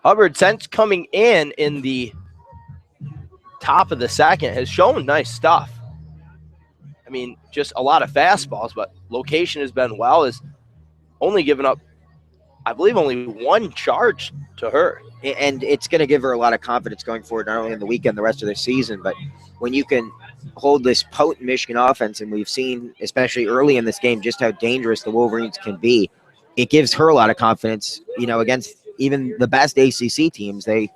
Hubbard, since coming in the top of the second, has shown nice stuff. mean, just a lot of fastballs, but location has been well. Is only given up, I believe, only one charge to her. And it's going to give her a lot of confidence going forward, not only in the weekend, the rest of the season, but when you can hold this potent Michigan offense, and we've seen, especially early in this game, just how dangerous the Wolverines can be, it gives her a lot of confidence, against even the best ACC teams. They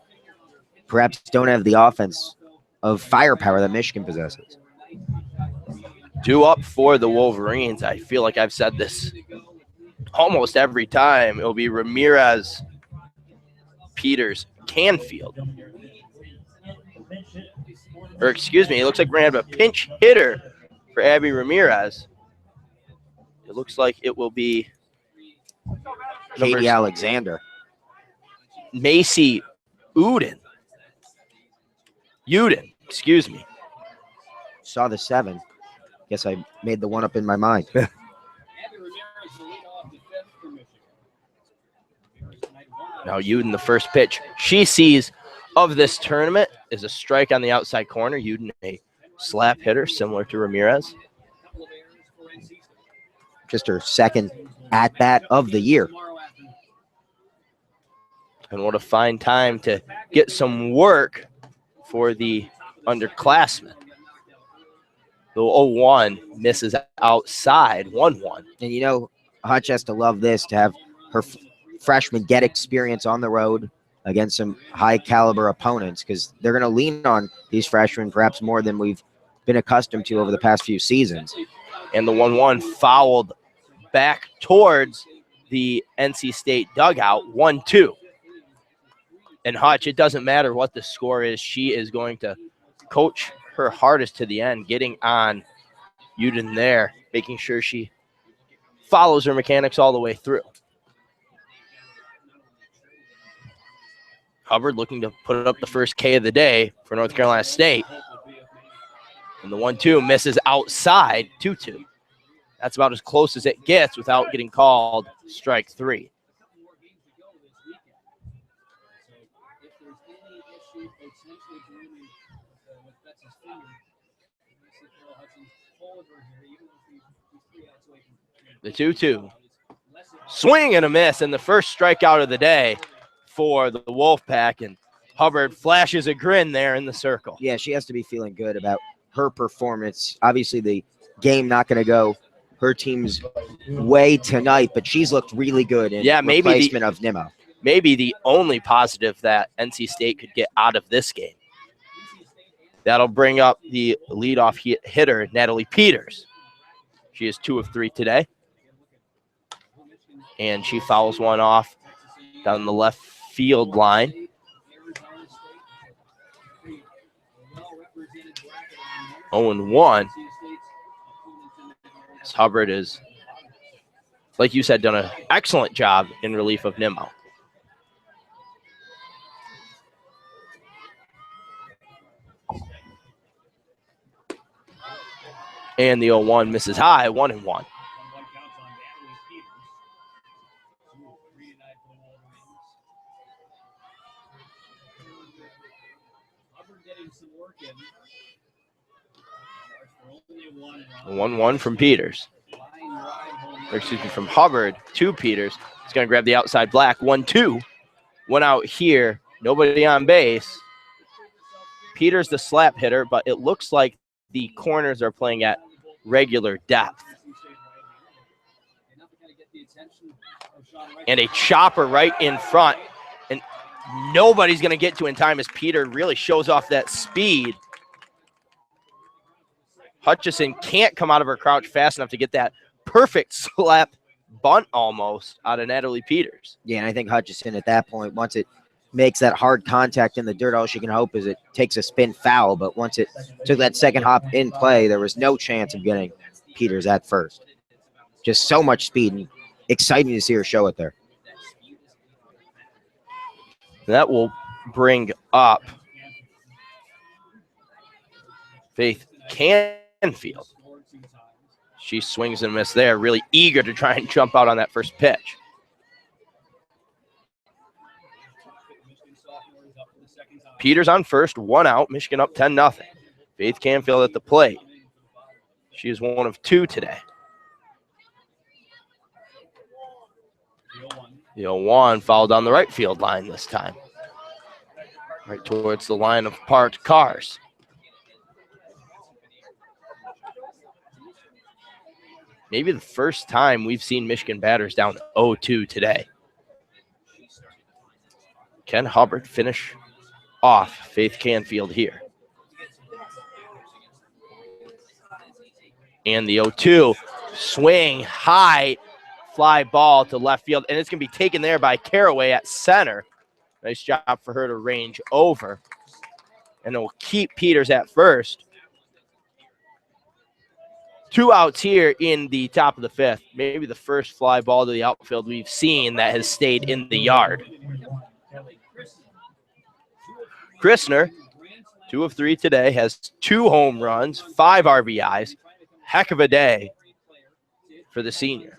perhaps don't have the offense of firepower that Michigan possesses. 2 up for the Wolverines. I feel like I've said this almost every time. It'll be Ramirez, Peters, Canfield. Or excuse me, it looks like we're going to have a pinch hitter for Abby Ramirez. It looks like it will be Katie Alexander. Macy Uden, excuse me. Saw the 7. Guess I made the 1 up in my mind. Now Uden, the first pitch she sees of this tournament is a strike on the outside corner. Uden, a slap hitter similar to Ramirez. Just her second at-bat of the year. And what a fine time to get some work for the underclassmen. The 0-1 misses outside, 1-1. And Hutch has to love this, to have her freshmen get experience on the road against some high-caliber opponents, because they're going to lean on these freshmen perhaps more than we've been accustomed to over the past few seasons. And the 1-1 fouled back towards the NC State dugout, 1-2. And Hutch, it doesn't matter what the score is, she is going to coach her hardest to the end, getting on Uden there, making sure she follows her mechanics all the way through. Hubbard looking to put up the first K of the day for North Carolina State. And the 1-2 misses outside, 2-2. That's about as close as it gets without getting called strike 3. The 2-2. Swing and a miss, and the first strikeout of the day for the Wolfpack. And Hubbard flashes a grin there in the circle. Yeah, she has to be feeling good about her performance. Obviously, the game not going to go her team's way tonight, but she's looked really good in replacement of Nimmo. Maybe the only positive that NC State could get out of this game. That'll bring up the leadoff hitter, Natalie Peters. She is 2 of 3 today. And she fouls one off down the left field line. Oh, and 1. Hubbard is, like you said, done an excellent job in relief of Nimmo. And the 0-1 misses high, 1-1. A 1-1 from Peters. Or excuse me, from Hubbard to Peters. He's going to grab the outside black. 1-2. One out here. Nobody on base. Peters the slap hitter, but it looks like the corners are playing at regular depth. And a chopper right in front. And nobody's going to get to in time as Peter really shows off that speed. Hutchison can't come out of her crouch fast enough to get that perfect slap bunt almost out of Natalie Peters. Yeah, and I think Hutchison at that point, once it makes that hard contact in the dirt, all she can hope is it takes a spin foul. But once it took that second hop in play, there was no chance of getting Peters at first. Just so much speed, and exciting to see her show it there. That will bring up Faith Canfield. She swings and misses there, really eager to try and jump out on that first pitch. Peters on first, 1 out, Michigan up 10-0. Faith Canfield at the plate. She is 1 of 2 today. The 0-1 fouled on the right field line this time. Right towards the line of parked cars. Maybe the first time we've seen Michigan batters down 0-2 today. Can Hubbard finish off Faith Canfield here? And the 0-2 swing high, fly ball to left field, and it's going to be taken there by Caraway at center. Nice job for her to range over. And it will keep Peters at first. 2 outs here in the top of the 5th. Maybe the first fly ball to the outfield we've seen that has stayed in the yard. Christner, 2 of 3 today, has 2 home runs, 5 RBIs. Heck of a day for the senior.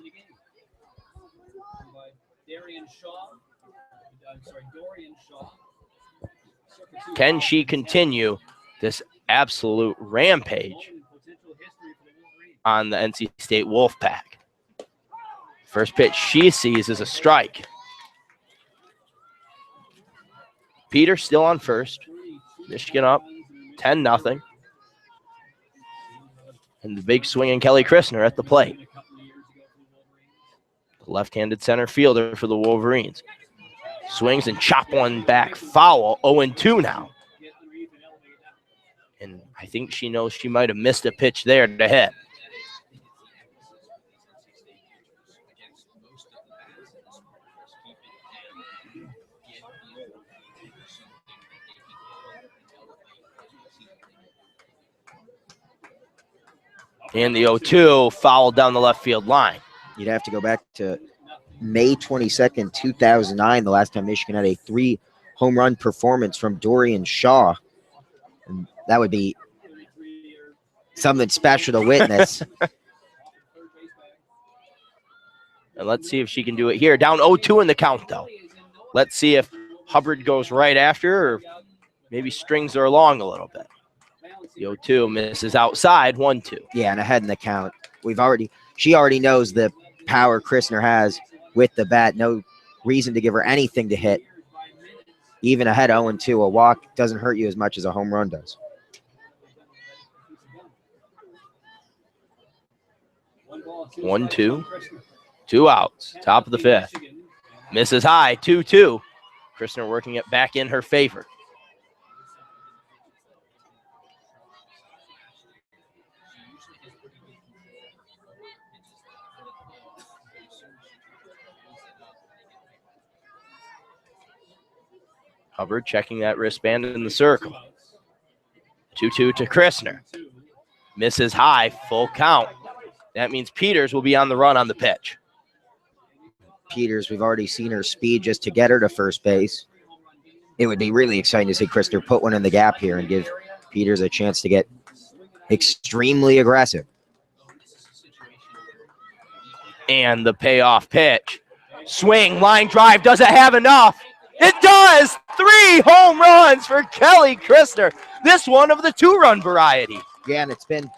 Can she continue this absolute rampage on the NC State Wolfpack? First pitch she sees is a strike. Peter still on first. Michigan up 10-0. And the big swinging Kelly Christner at the plate. The left-handed center fielder for the Wolverines. Swings and chop one back foul. 0-2 now. And I think she knows she might have missed a pitch there to hit. And the 0-2 fouled down the left field line. You'd have to go back to May 22nd, 2009, the last time Michigan had a 3 home run performance from Dorian Shaw. And that would be something special to witness. And let's see if she can do it here. Down 0-2 in the count, though. Let's see if Hubbard goes right after her or maybe strings her along a little bit. The 0-2 misses outside, 1-2. Yeah, and ahead in the count. She already knows the power Christner has with the bat. No reason to give her anything to hit. Even ahead 0-2, a walk doesn't hurt you as much as a home run does. One, 2. 2 outs. Top of the 5th. Misses high, 2-2. Christner working it back in her favor. Hubbard checking that wristband in the circle. 2-2 to Christner. Misses high, full count. That means Peters will be on the run on the pitch. Peters, we've already seen her speed just to get her to first base. It would be really exciting to see Christner put one in the gap here and give Peters a chance to get extremely aggressive. And the payoff pitch. Swing, line drive, does it have enough? It does! 3 home runs for Kelly Christner. This one of the 2-run variety. Yeah, and it's been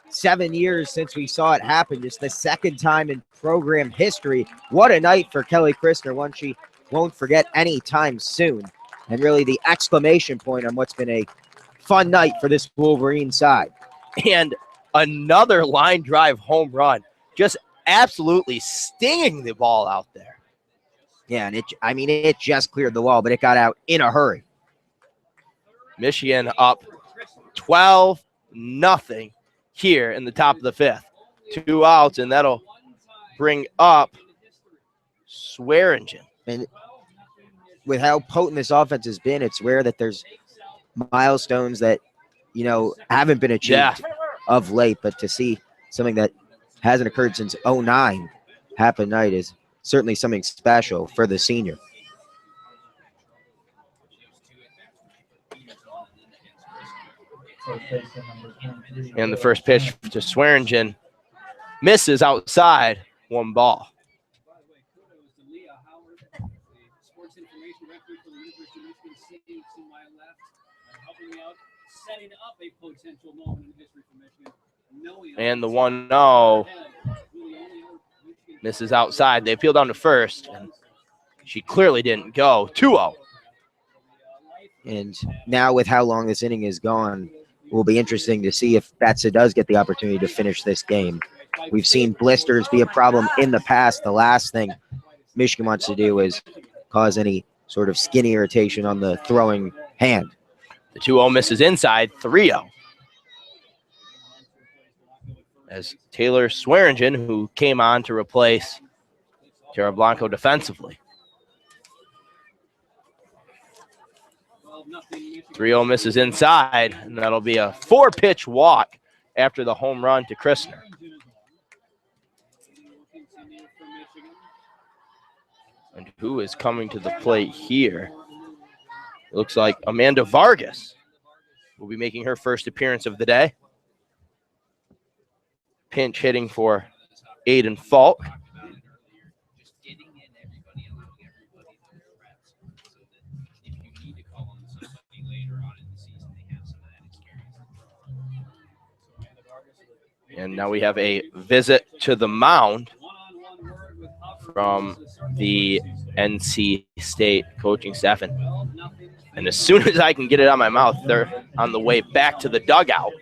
7 years since we saw it happen. Just the second time in program history. What a night for Kelly Christner, one she won't forget anytime soon. And really the exclamation point on what's been a fun night for this Wolverine side. And another line drive home run. Just absolutely stinging the ball out there. Yeah, and it just cleared the wall, but it got out in a hurry. Michigan up 12-0 here in the top of the 5th. 2 outs, and that'll bring up Swearingen. And with how potent this offense has been, it's rare that there's milestones that, haven't been achieved of late. But to see something that hasn't occurred since 2009 happen tonight is certainly something special for the senior. And the first pitch to Swearingen misses outside, 1 ball. Setting up a potential moment in history for Michigan. And the 1-0 misses outside. They appeal down to first, and she clearly didn't go. 2-0. And now with how long this inning is gone, it will be interesting to see if Betsa does get the opportunity to finish this game. We've seen blisters be a problem in the past. The last thing Michigan wants to do is cause any sort of skin irritation on the throwing hand. The 2-0 misses inside. 3-0. As Taylor Swearingen, who came on to replace Tara Blanco defensively. 3-0 misses inside, and that'll be a 4-pitch walk after the home run to Christner. And who is coming to the plate here? It looks like Amanda Vargas will be making her first appearance of the day. Pinch hitting for Aiden Faulk. And now we have a visit to the mound from the NC State coaching staff. And as soon as I can get it out of my mouth, they're on the way back to the dugout.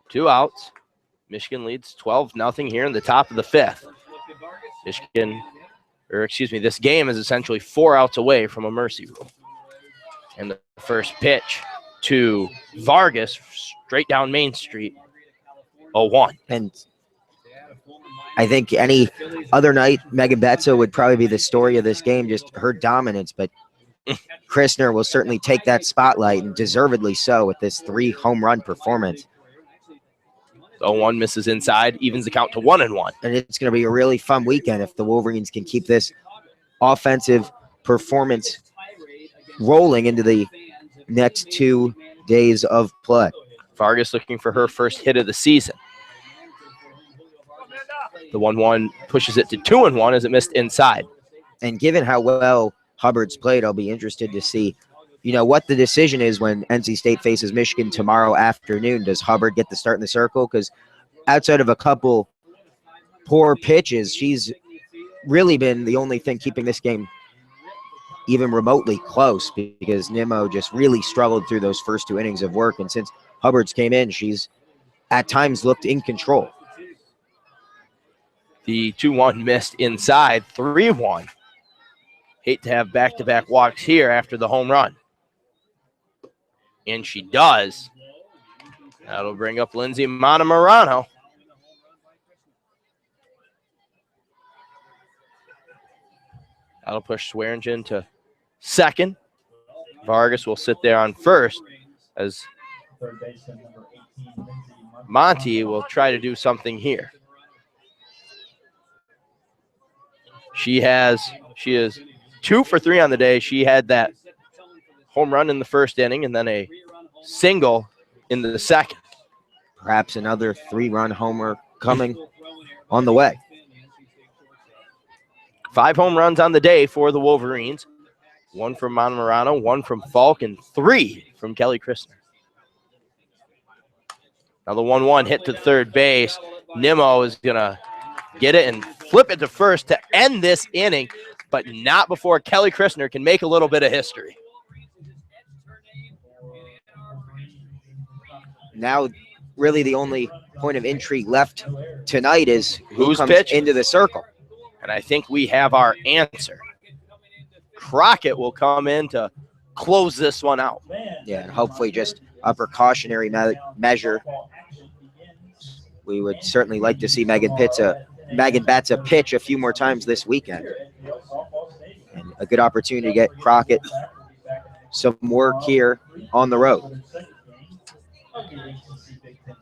Two outs. Michigan leads 12-0 here in the top of the fifth. This game is essentially 4 outs away from a mercy rule. And the first pitch to Vargas, straight down Main Street, 0-1. And I think any other night, Megan Betsa would probably be the story of this game, just her dominance. But Christner will certainly take that spotlight, and deservedly so, with this 3 home run performance. 0-1 misses inside, evens the count to 1-1. And it's going to be a really fun weekend if the Wolverines can keep this offensive performance rolling into the next 2 days of play. Vargas looking for her first hit of the season. The 1-1 pushes it to 2-1 as it missed inside. And given how well Hubbard's played, I'll be interested to see what the decision is when NC State faces Michigan tomorrow afternoon. Does Hubbard get the start in the circle? Because outside of a couple poor pitches, she's really been the only thing keeping this game even remotely close, because Nimmo just really struggled through those first 2 innings of work. And since Hubbard's came in, she's at times looked in control. The 2-1 missed inside. 3-1. Hate to have back-to-back walks here after the home run. And she does. That'll bring up Lindsay Morano. That'll push Swearingen to second. Vargas will sit there on first as Monty will try to do something here. She is 2 for 3 on the day. She had that home run in the first inning and then a single in the second. Perhaps another 3-run homer coming on the way. 5 home runs on the day for the Wolverines. 1 from Morano, 1 from Faulk, and 3 from Kelly Christner. Now the 1-1 hit to third base. Nimmo is going to get it and flip it to first to end this inning, but not before Kelly Christner can make a little bit of history. Now, really the only point of intrigue left tonight is who comes pitching into the circle. And I think we have our answer. Crockett will come in to close this one out. Yeah, and hopefully just a precautionary measure. We would certainly like to see Megan Betsa pitch a few more times this weekend. And a good opportunity to get Crockett some work here on the road.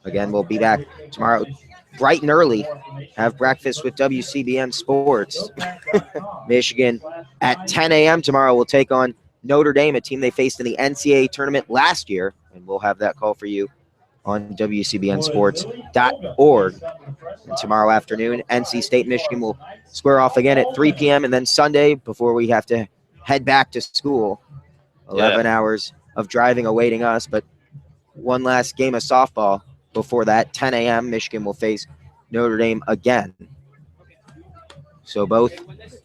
Again, we'll be back tomorrow bright and early. Have breakfast with WCBN Sports. Michigan at 10 a.m. tomorrow will take on Notre Dame, a team they faced in the NCAA tournament last year. And we'll have that call for you on WCBNsports.org. And tomorrow afternoon, NC State, Michigan will square off again at 3 p.m. And then Sunday, before we have to head back to school, 11 hours of driving awaiting us. But one last game of softball before that, 10 a.m., Michigan will face Notre Dame again. So both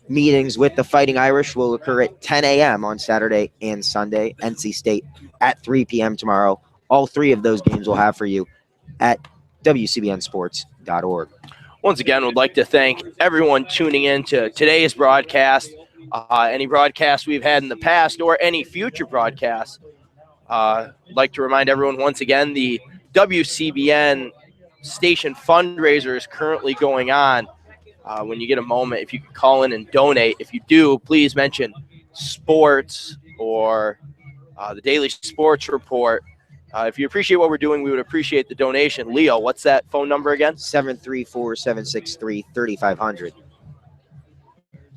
meetings with the Fighting Irish will occur at 10 a.m. on Saturday and Sunday. NC State at 3 p.m. tomorrow. All three of those games we'll have for you at WCBNsports.org. Once again, would like to thank everyone tuning in to today's broadcast, any broadcasts we've had in the past or any future broadcasts. I'd like to remind everyone once again, the WCBN station fundraiser is currently going on. When you get a moment, if you could call in and donate. If you do, please mention sports or the Daily Sports Report. If you appreciate what we're doing, we would appreciate the donation. Leo, what's that phone number again? 734-763-3500.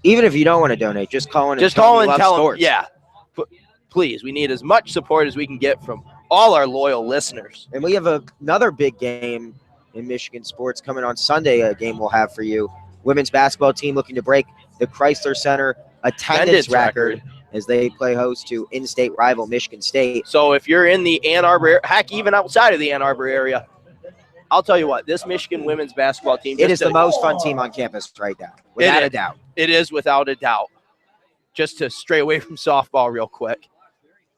Even if you don't want to donate, just call in and tell them. Sports. Yeah, please. We need as much support as we can get from all our loyal listeners. And we have another big game in Michigan sports coming on Sunday, a game we'll have for you. Women's basketball team looking to break the Christner Center attendance record as they play host to in-state rival Michigan State. So if you're in the Ann Arbor, heck, even outside of the Ann Arbor area, I'll tell you what, this Michigan women's basketball team. It is the most fun team on campus right now, without a doubt. It is without a doubt. Just to stray away from softball real quick,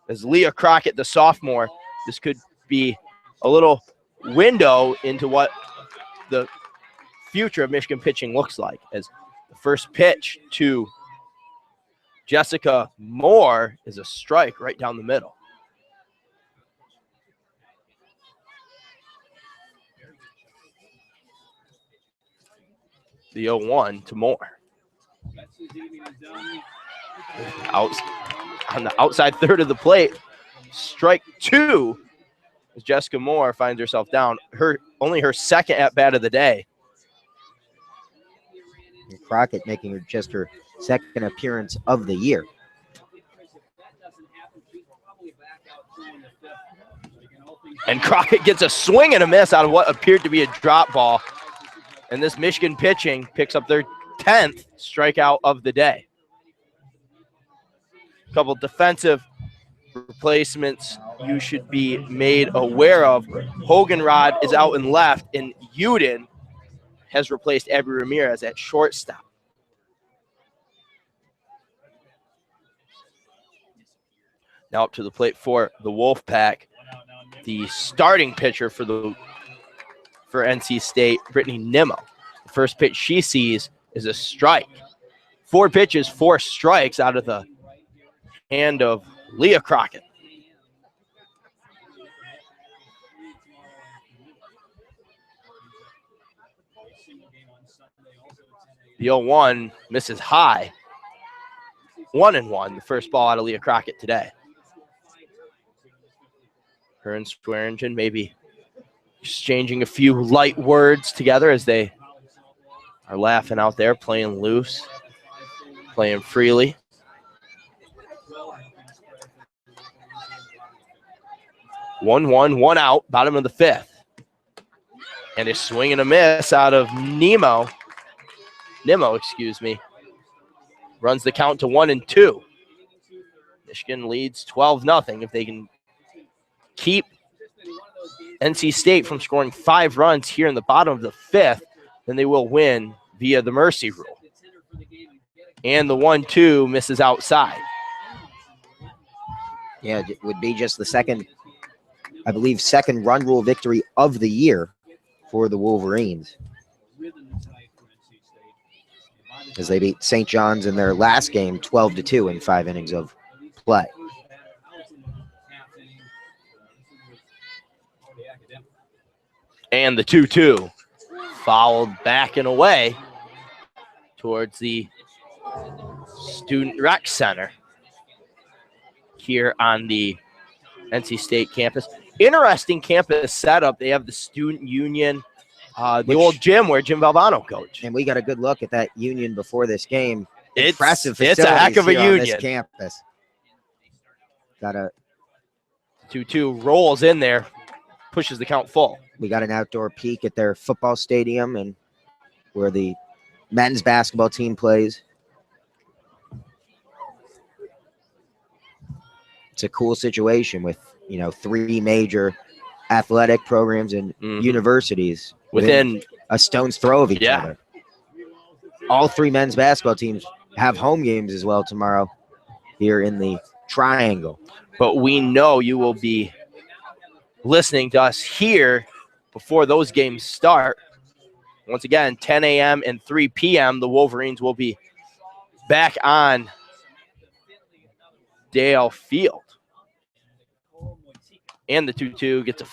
as Leah Crockett, the sophomore, this could be a little window into what the future of Michigan pitching looks like, as the first pitch to Jessica Moore is a strike right down the middle. The 0-1 to Moore. On the outside third of the plate, strike two, as Jessica Moore finds herself down. Only her second at bat of the day. And Crockett making just her second appearance of the year. And Crockett gets a swing and a miss out of what appeared to be a drop ball. And this Michigan pitching picks up their 10th strikeout of the day. A couple defensive replacements you should be made aware of. Hoganrod is out in left, and Uden has replaced Abby Ramirez at shortstop. Now up to the plate for the Wolfpack, the starting pitcher for NC State, Brittany Nimmo. The first pitch she sees is a strike. 4 pitches, 4 strikes out of the hand of Leah Crockett. The 0-1 misses high. 1-1, the first ball out of Leah Crockett today. Her and Swearingen maybe exchanging a few light words together as they are laughing out there, playing loose, playing freely. One out, bottom of the 5th. And a swing and a miss out of Nimmo, runs the count to 1-2. Michigan leads 12-0. If they can keep NC State from scoring 5 runs here in the bottom of the 5th, then they will win via the mercy rule. And the 1-2 misses outside. Yeah, it would be just the second run rule victory of the year for the Wolverines, as they beat St. John's in their last game 12-2 in 5 innings of play. And the 2-2 fouled back and away towards the Student Rec Center here on the NC State campus. Interesting campus setup. They have the student union, the old gym where Jim Valvano coached. And we got a good look at that union before this game. It's impressive. It's a heck of a union. On this campus. Got a 2-2 rolls in there. pushes the count full. We got an outdoor peek at their football stadium and where the men's basketball team plays. It's a cool situation with, 3 major athletic programs and universities Within a stone's throw of each Yeah. other. All 3 men's basketball teams have home games as well tomorrow here in the Triangle. But we know you will be listening to us here before those games start. Once again, 10 a.m. and 3 p.m., the Wolverines will be back on Dale Field. And the 2-2 gets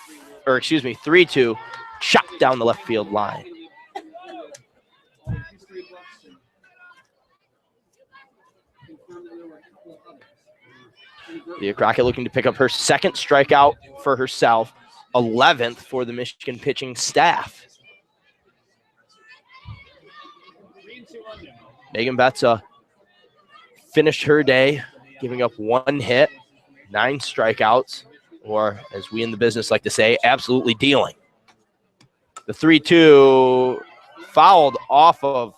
3-2 shot down the left field line. Leah Crockett looking to pick up her second strikeout for herself, 11th for the Michigan pitching staff. Megan Betsa finished her day giving up 1 hit, 9 strikeouts, or as we in the business like to say, absolutely dealing. The 3-2 fouled off of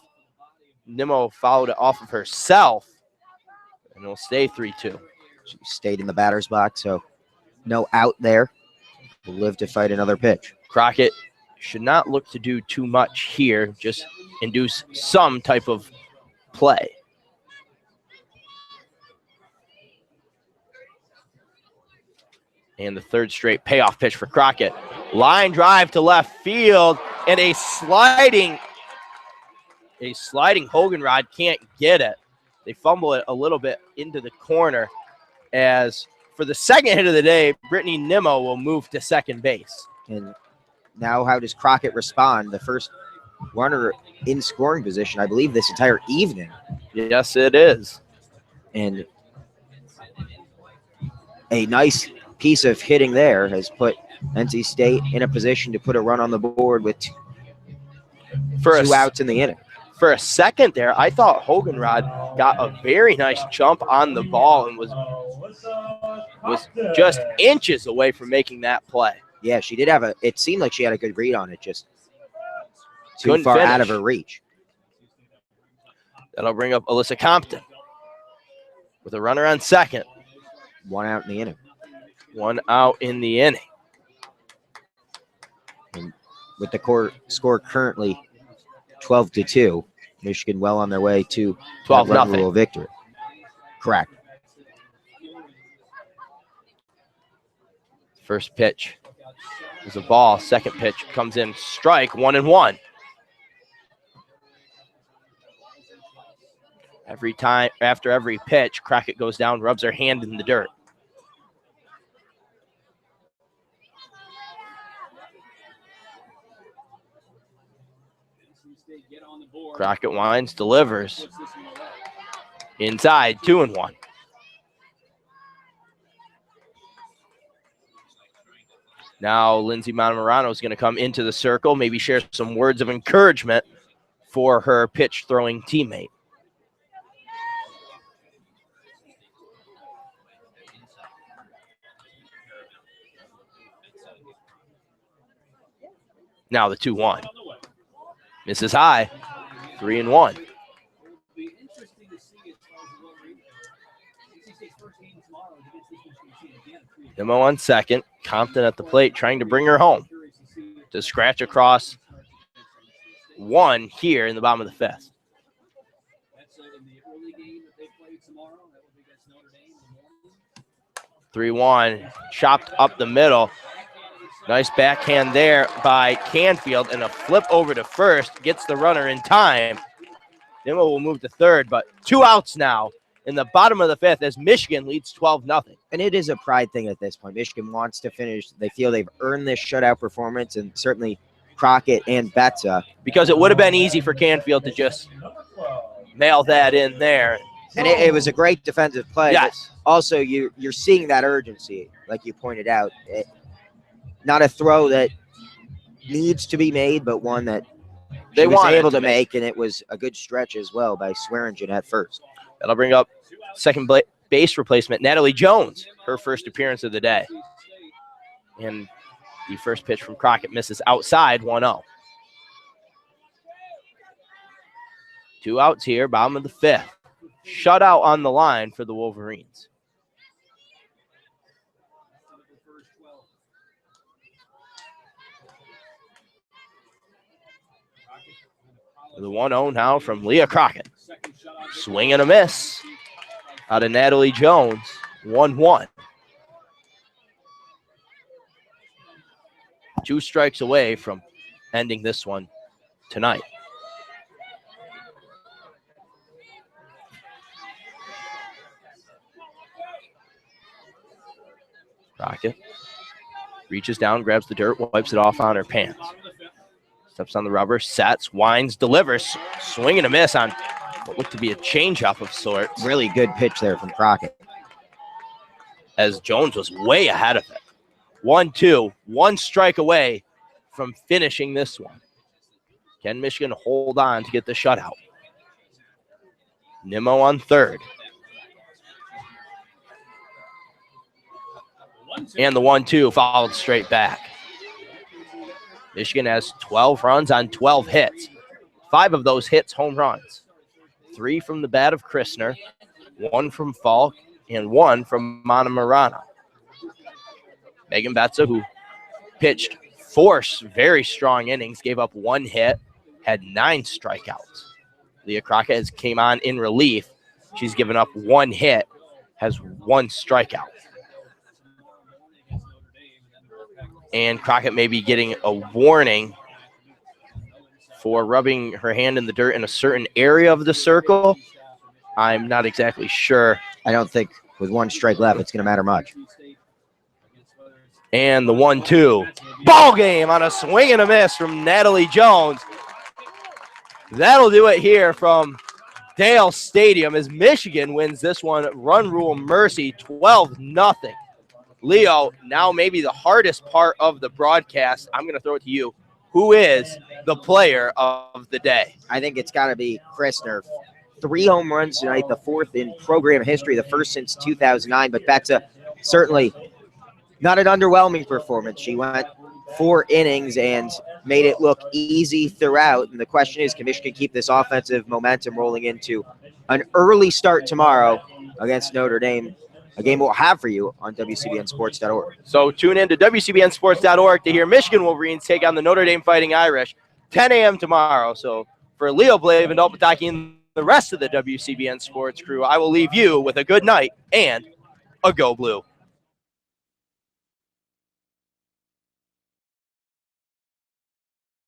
Nimmo, fouled it off of herself, and it'll stay 3-2. She stayed in the batter's box, so no out there. Will live to fight another pitch. Crockett should not look to do too much here, just induce some type of play. And the third straight payoff pitch for Crockett. Line drive to left field, and a sliding Hoganrod can't get it. They fumble it a little bit into the corner, as for the second hit of the day, Brittany Nimmo will move to second base. And now how does Crockett respond? The first runner in scoring position, I believe, this entire evening. Yes, it is. And a nice piece of hitting there has put NC State in a position to put a run on the board with two outs in the inning. For a second there, I thought Hoganrod got a very nice jump on the ball and was just inches away from making that play. Yeah, she did it seemed like she had a good read on it, just too Couldn't far finish. out of her reach. That'll bring up Alyssa Compton with a runner on second. 1 out in the inning. 1 out in the inning. And with the score currently 12-2, Michigan well on their way to 12-0 victory. Correct. First pitch is a ball. Second pitch comes in strike, 1-1. Every time, after every pitch, Crockett goes down, rubs her hand in the dirt. Crockett winds, delivers. Inside, 2-1. Now Lindsay Morano is going to come into the circle, maybe share some words of encouragement for her pitch throwing teammate. Now the 2-1. Misses high. 3-1. Nimmo on second. Compton at the plate trying to bring her home. To scratch across 1 here in the bottom of the 5th. 3-1. Chopped up the middle. Nice backhand there by Canfield, and a flip over to first. Gets the runner in time. Nimmo will move to third, but 2 outs now in the bottom of the 5th as Michigan leads 12-0. And it is a pride thing at this point. Michigan wants to finish. They feel they've earned this shutout performance, and certainly Crockett and Betsa. Because it would have been easy for Canfield to just mail that in there. And it was a great defensive play. Yes. Also, you're seeing that urgency, like you pointed out. Not a throw that needs to be made, but one that they was able to make, and it was a good stretch as well by Swearingen at first. That'll bring up second base replacement, Natalie Jones, her first appearance of the day. And The first pitch from Crockett misses outside, 1-0. 2 outs here, bottom of the 5th. Shutout on the line for the Wolverines. The 1-0 now from Leah Crockett. Swing and a miss out of Natalie Jones, 1-1. 2 strikes away from ending this one tonight. Crockett reaches down, grabs the dirt, wipes it off on her pants. Steps on the rubber, sets, winds, delivers. Swing and a miss on what looked to be a changeup of sorts. Really good pitch there from Crockett. As Jones was way ahead of it. 1-2, 1 strike away from finishing this one. Can Michigan hold on to get the shutout? Nimmo on third. And the 1-2 followed straight back. Michigan has 12 runs on 12 hits. 5 of those hits home runs. 3 from the bat of Christner, 1 from Faulk, and 1 from Morano. Megan Betsa, who pitched 4 very strong innings, gave up 1 hit, had 9 strikeouts. Leah Crockett has came on in relief. She's given up 1 hit, has 1 strikeout. And Crockett may be getting a warning for rubbing her hand in the dirt in a certain area of the circle. I'm not exactly sure. I don't think with 1 strike left, it's going to matter much. And the 1-2. Ball game on a swing and a miss from Natalie Jones. That'll do it here from Dale Stadium as Michigan wins this one. Run rule mercy, 12-0. Leo, now maybe the hardest part of the broadcast. I'm going to throw it to you. Who is the player of the day? I think it's got to be Christner. 3 home runs tonight, the 4th in program history, the first since 2009. But Betsa, certainly not an underwhelming performance. She went 4 innings and made it look easy throughout. And the question is, can Michigan keep this offensive momentum rolling into an early start tomorrow against Notre Dame? A game we'll have for you on WCBNsports.org. So tune in to WCBNsports.org to hear Michigan Wolverines take on the Notre Dame Fighting Irish, 10 a.m. tomorrow. So for Leo Blave and Dalton Pataki and the rest of the WCBN Sports crew, I will leave you with a good night and a Go Blue.